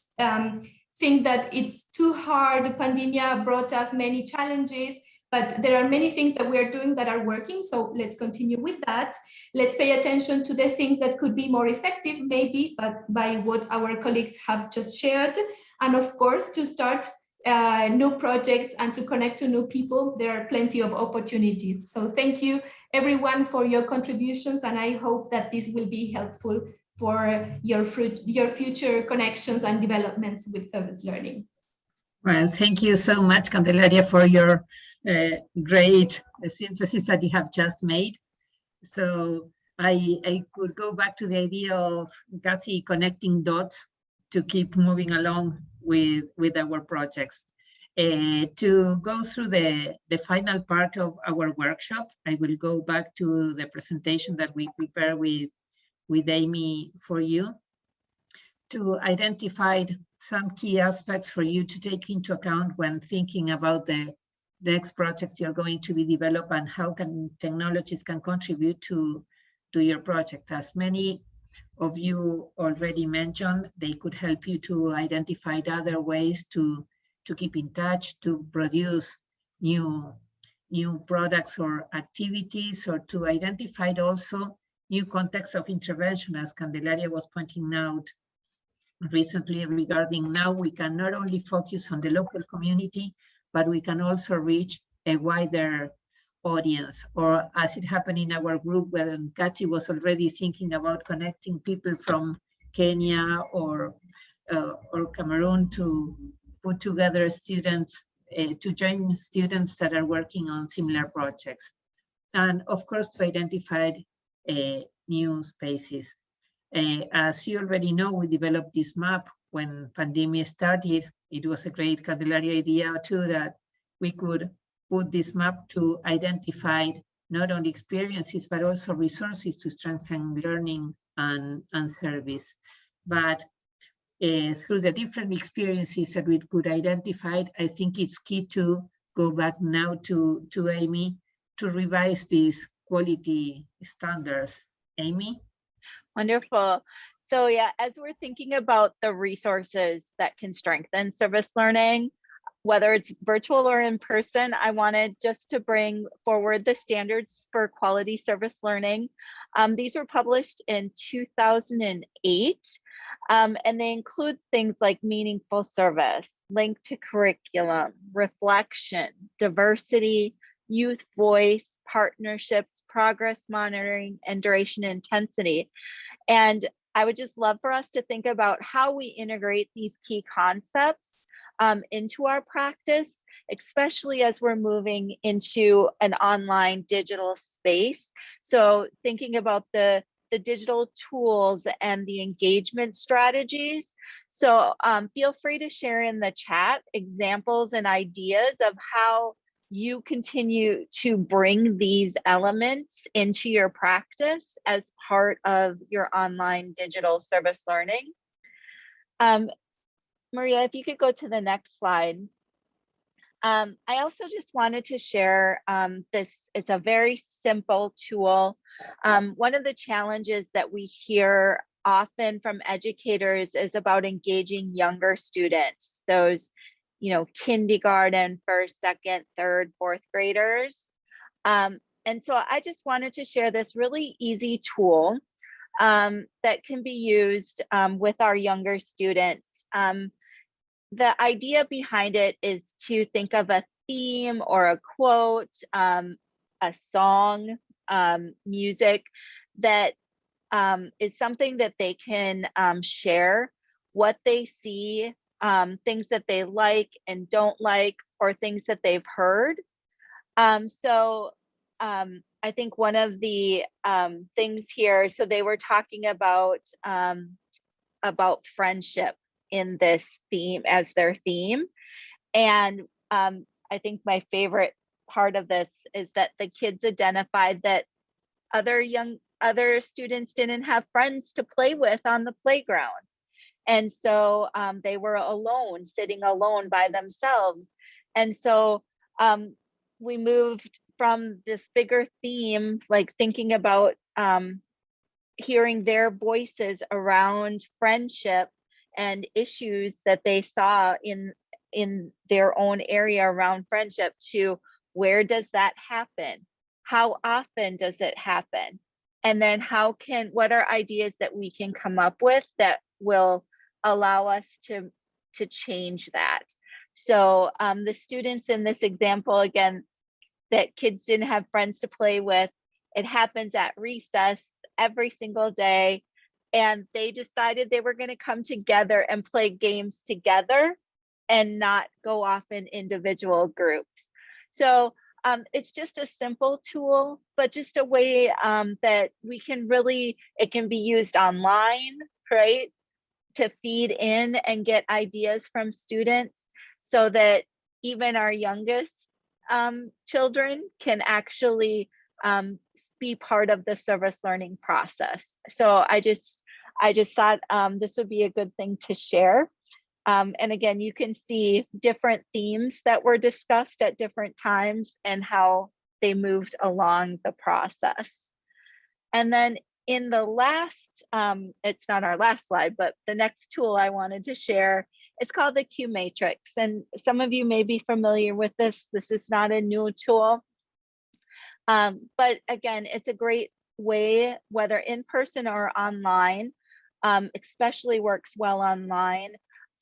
think that it's too hard. The pandemic brought us many challenges, but there are many things that we are doing that are working. So let's continue with that. Let's pay attention to the things that could be more effective, maybe, but by what our colleagues have just shared. And of course, to start new projects and to connect to new people, there are plenty of opportunities. So thank you everyone for your contributions, and I hope that this will be helpful for your future connections and developments with service learning. Well, thank you so much, Candelaria, for your great synthesis that you have just made. So I could go back to the idea of Culcasi connecting dots to keep moving along with our projects. To go through the final part of our workshop, I will go back to the presentation that we prepared with Amy for you, to identify some key aspects for you to take into account when thinking about the next projects you're going to be developed and how technologies can contribute to your project. As many of you already mentioned, they could help you to identify other ways to keep in touch, to produce new products or activities, or to identify also new contexts of intervention, as Candelaria was pointing out recently regarding now we can not only focus on the local community, but we can also reach a wider audience. Or as it happened in our group when Katy was already thinking about connecting people from Kenya or Cameroon to put together students, to join students that are working on similar projects. And of course, to identify new spaces. As you already know, we developed this map when pandemic started. It was a great Candelaria idea too, that we could put this map to identify not only experiences, but also resources to strengthen learning and service. But through the different experiences that we could identify, I think it's key to go back now to Amy to revise these quality standards. Amy? Wonderful. So yeah, as we're thinking about the resources that can strengthen service learning, whether it's virtual or in person, I wanted just to bring forward the standards for quality service learning. These were published in 2008, and they include things like meaningful service, link to curriculum, reflection, diversity, youth voice, partnerships, progress monitoring, and duration intensity. And I would just love for us to think about how we integrate these key concepts into our practice, especially as we're moving into an online digital space. So thinking about the digital tools and the engagement strategies. So feel free to share in the chat examples and ideas of how you continue to bring these elements into your practice as part of your online digital service learning. Maria, if you could go to the next slide. I also just wanted to share this. It's a very simple tool. One of the challenges that we hear often from educators is about engaging younger students, those, you know, kindergarten, first, second, third, fourth graders. And so I just wanted to share this really easy tool that can be used with our younger students. The idea behind it is to think of a theme or a quote, a song, music that is something that they can share what they see, things that they like and don't like, or things that they've heard. So I think one of the things here, so they were talking about friendship in this theme as their theme. And I think my favorite part of this is that the kids identified that other students didn't have friends to play with on the playground. And so they were alone, sitting alone by themselves. And so we moved from this bigger theme, like thinking about hearing their voices around friendship and issues that they saw in their own area around friendship, to where does that happen? How often does it happen? And then what are ideas that we can come up with that will allow us to change that? So the students in this example, again, that kids didn't have friends to play with, it happens at recess every single day. And they decided they were going to come together and play games together and not go off in individual groups. So it's just a simple tool, but just a way that we can really, it can be used online, right? To feed in and get ideas from students, so that even our youngest children can actually be part of the service learning process. So I just thought this would be a good thing to share. And again, you can see different themes that were discussed at different times and how they moved along the process. And then in the last, it's not our last slide, but the next tool I wanted to share, it's called the Q Matrix. And some of you may be familiar with this. This is not a new tool. But again, it's a great way, whether in person or online, especially works well online,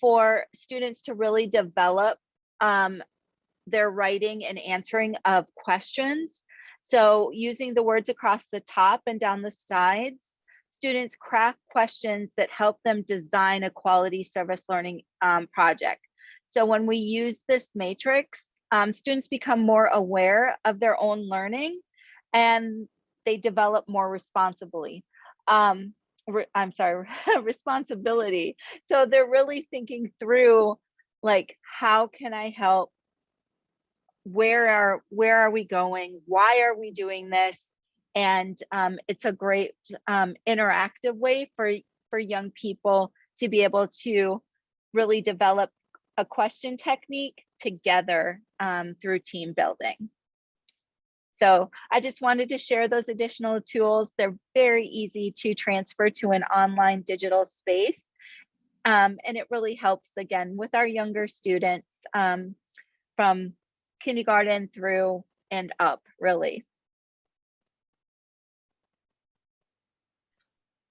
for students to really develop their writing and answering of questions. So using the words across the top and down the sides, students craft questions that help them design a quality service learning project. So when we use this matrix, students become more aware of their own learning and they develop more responsibly. Responsibility. So they're really thinking through, like, how can I help? Where are we going? Why are we doing this? And it's a great interactive way for young people to be able to really develop a question technique together through team building. So I just wanted to share those additional tools. They're very easy to transfer to an online digital space. And it really helps, again, with our younger students from kindergarten through and up, really.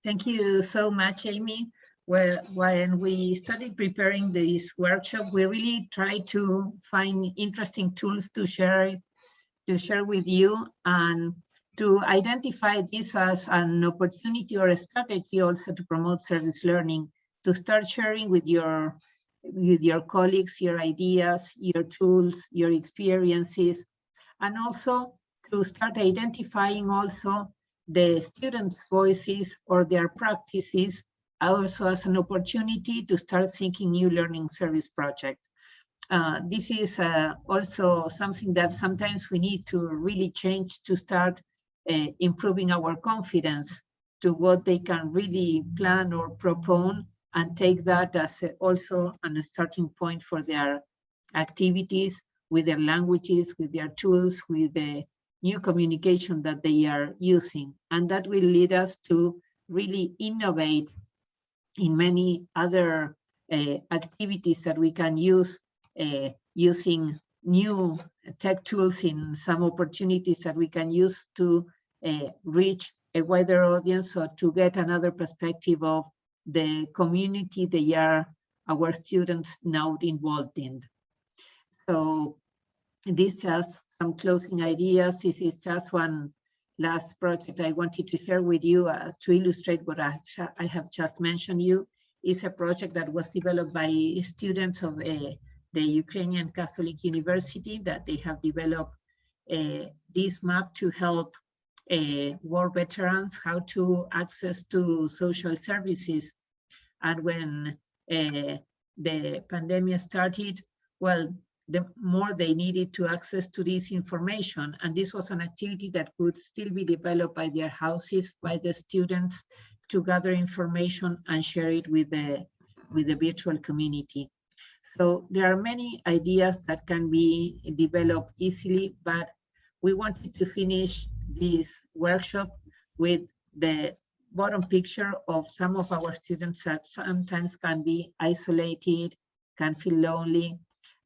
Thank you so much, Amy. Well, when we started preparing this workshop, we really tried to find interesting tools to share with you, and to identify this as an opportunity or a strategy also to promote service learning, to start sharing with your with your colleagues, your ideas, your tools, your experiences, and also to start identifying also the students' voices or their practices, also as an opportunity to start thinking new learning service projects. This is also something that sometimes we need to really change to start improving our confidence to what they can really plan or propose, and take that as also a starting point for their activities with their languages, with their tools, with the new communication that they are using. And that will lead us to really innovate in many other activities that we can use using new tech tools, in some opportunities that we can use to reach a wider audience, or to get another perspective of the community they are, our students, now involved in. So this has some closing ideas. This is just one last project I wanted to share with you to illustrate what I have just mentioned you. Is a project that was developed by students of the Ukrainian Catholic University, that they have developed this map to help war veterans how to access to social services. And when the pandemic started, well, the more they needed to access to this information. And this was an activity that could still be developed by their houses, by the students, to gather information and share it with the virtual community. So there are many ideas that can be developed easily, but we wanted to finish this workshop with the bottom picture of some of our students that sometimes can be isolated, can feel lonely.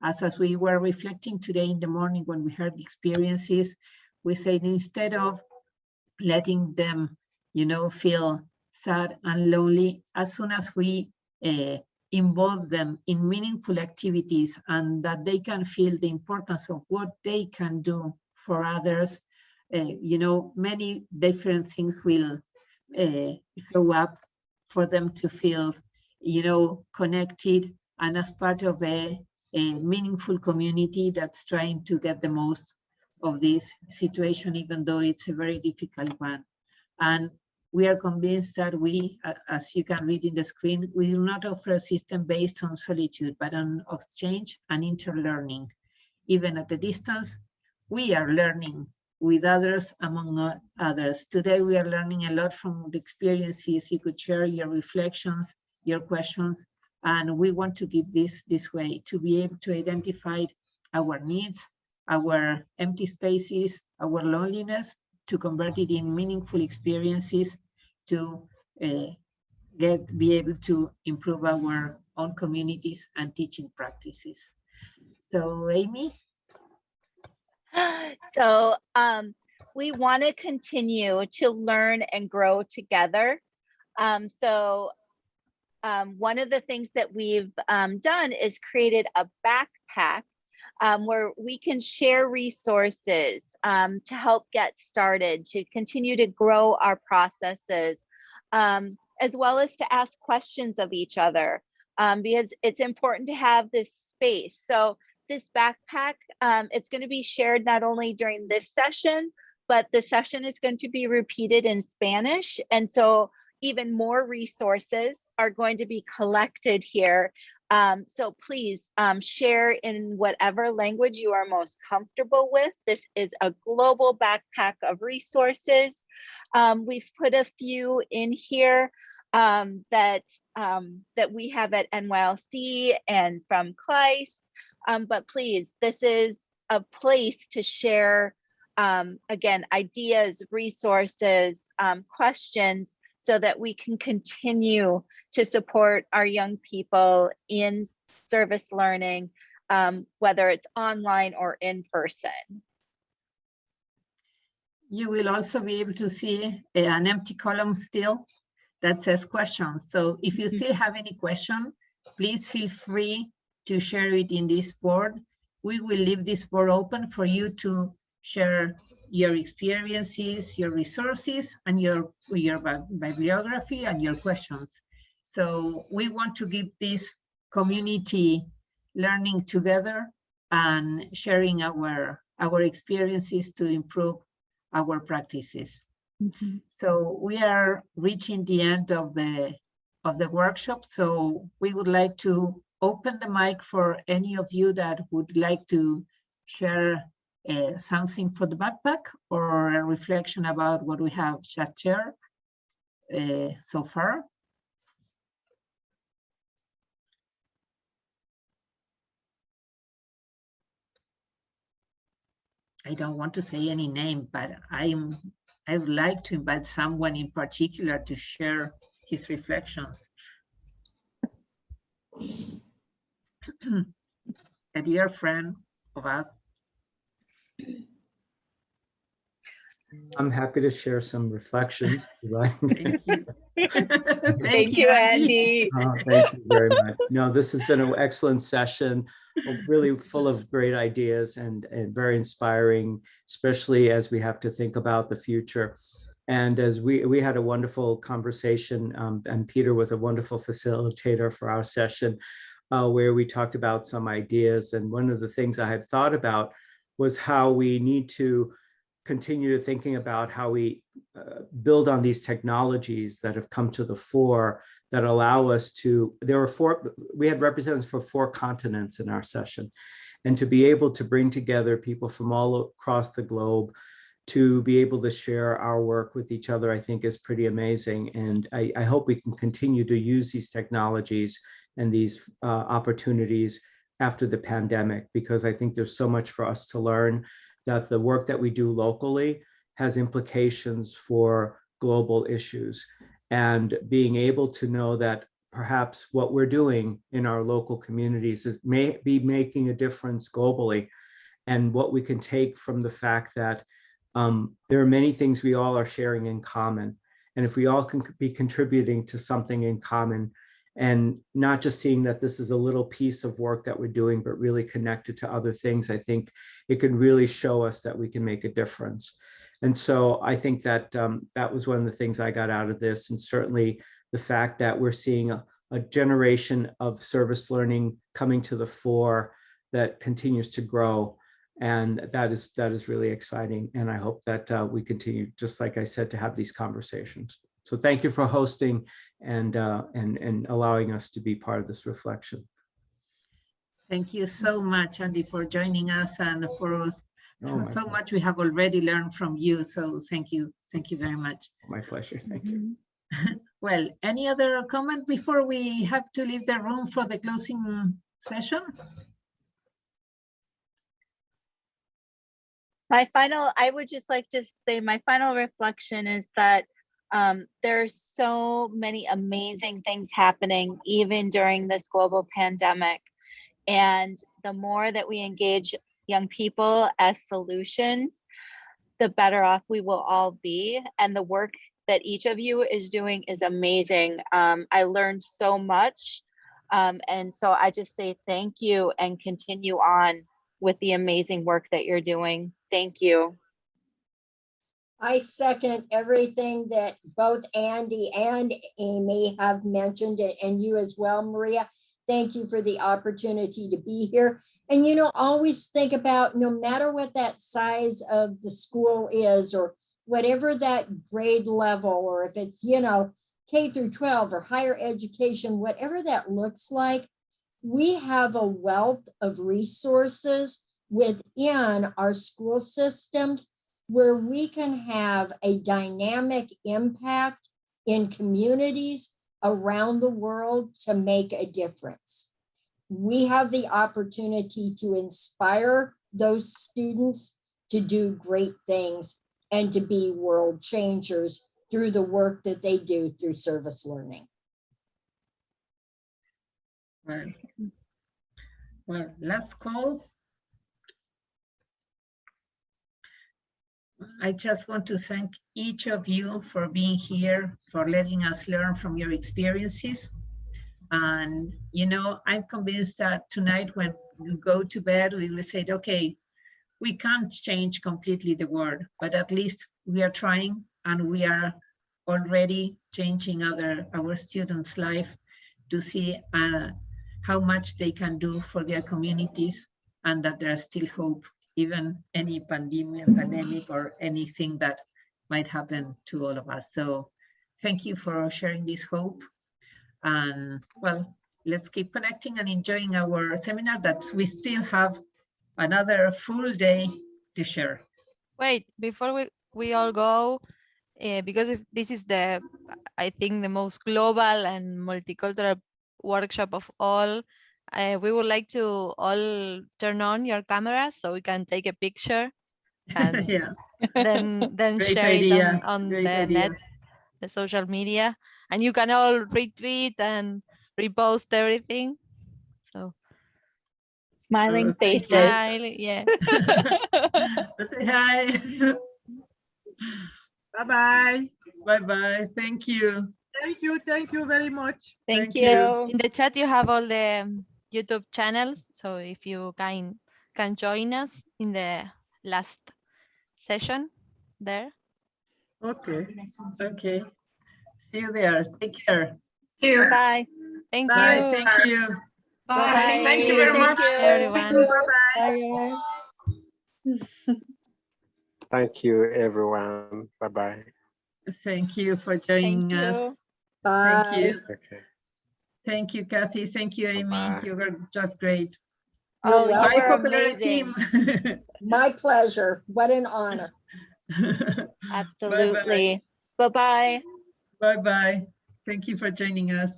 As we were reflecting today in the morning when we heard the experiences, we said, instead of letting them, feel sad and lonely, as soon as we involve them in meaningful activities, and that they can feel the importance of what they can do for others, many different things will show up for them to feel, connected, and as part of a meaningful community that's trying to get the most of this situation, even though it's a very difficult one. And we are convinced that we, as you can read in the screen, we do not offer a system based on solitude, but on exchange and interlearning. Even at a distance, we are learning with others, among others. Today, we are learning a lot from the experiences. You could share your reflections, your questions, and we want to give this way, to be able to identify our needs, our empty spaces, our loneliness, to convert it in meaningful experiences, to be able to improve our own communities and teaching practices. So, Amy? So we want to continue to learn and grow together. One of the things that we've done is created a backpack where we can share resources to help get started, to continue to grow our processes, as well as to ask questions of each other, because it's important to have this space. So this backpack, it's going to be shared not only during this session, but the session is going to be repeated in Spanish. And so even more resources are going to be collected here. So please share in whatever language you are most comfortable with. This is a global backpack of resources. We've put a few in here that we have at NYLC and from CLAYSS. But please, this is a place to share, again, ideas, resources, questions, so that we can continue to support our young people in service learning, whether it's online or in person. You will also be able to see an empty column still that says questions. So if you still have any question, please feel free to share it in this board. We will leave this board open for you to share your experiences, your resources, and your bibliography and your questions. So we want to give this community learning together and sharing our experiences to improve our practices. Mhm. So we are reaching the end of the workshop. So we would like to open the mic for any of you that would like to share something for the backpack or a reflection about what we have shared so far. I don't want to say any name, but I would like to invite someone in particular to share his reflections. A dear friend of us. I'm happy to share some reflections. Right? Thank you. Thank you, Andy. Thank you very much. No, this has been an excellent session, really full of great ideas and very inspiring, especially as we have to think about the future. And as we had a wonderful conversation, and Peter was a wonderful facilitator for our session, where we talked about some ideas. And one of the things I had thought about was how we need to continue thinking about how we build on these technologies that have come to the fore that allow us to, we had representatives for 4 continents in our session, and to be able to bring together people from all across the globe to be able to share our work with each other, I think is pretty amazing. And I hope we can continue to use these technologies and these opportunities after the pandemic, because I think there's so much for us to learn, that the work that we do locally has implications for global issues. And being able to know that perhaps what we're doing in our local communities may be making a difference globally, and what we can take from the fact that there are many things we all are sharing in common. And if we all can be contributing to something in common, and not just seeing that this is a little piece of work that we're doing, but really connected to other things, I think it can really show us that we can make a difference. And so I think that that was one of the things I got out of this. And certainly the fact that we're seeing a generation of service learning coming to the fore that continues to grow. And that is really exciting. And I hope that we continue, just like I said, to have these conversations. So thank you for hosting and allowing us to be part of this reflection. Thank you so much, Andy, for joining us, and for so much we have already learned from you. So thank you very much. My pleasure. Thank you. Well, any other comment before we have to leave the room for the closing session? I would just like to say my final reflection is that there's so many amazing things happening even during this global pandemic. And the more that we engage young people as solutions, the better off we will all be. And the work that each of you is doing is amazing. I learned so much. And so I just say thank you, and continue on with the amazing work that you're doing. Thank you. I second everything that both Andy and Amy have mentioned, and you as well, Maria. Thank you for the opportunity to be here. And, always think about, no matter what that size of the school is, or whatever that grade level, or if it's, K through 12 or higher education, whatever that looks like, we have a wealth of resources within our school systems where we can have a dynamic impact in communities around the world to make a difference. We have the opportunity to inspire those students to do great things and to be world changers through the work that they do through service learning. Well, last call. I just want to thank each of you for being here, for letting us learn from your experiences. And, I'm convinced that tonight when we go to bed, we will say, okay, we can't change completely the world, but at least we are trying, and we are already changing our students' life to see how much they can do for their communities, and that there's still hope, even any pandemic or anything that might happen to all of us. So thank you for sharing this hope. And well, let's keep connecting and enjoying our seminar that we still have another full day to share. Wait, before we all go, because if this is the, I think, the most global and multicultural workshop of all, we would like to all turn on your cameras so we can take a picture and Yeah, then great share it idea. on Great the idea. net, the social media, and you can all retweet and repost everything. So Smiling Oh, thank you. faces. smile, yes. Say hi. Bye-bye. Bye-bye. Thank you. Thank you very much. Thank Thank you. you. In the chat you have all the YouTube channels, so if you can join us in the last session there. Okay. Okay. See you there. Take care. Bye. Thank Bye. you. Thank you. Bye. Thank you very Thank much. you. Everyone. Bye-bye. Thank you, everyone. Bye-bye. Thank you for Thank joining us. you. Thank Bye. you. Okay. Thank you, Kathy. Thank you, Amy. Bye-bye. You were just great. Oh, You're you Bye, were Popular amazing. team. My pleasure. What an honor. Absolutely. Bye-bye. Bye-bye. Thank you for joining us.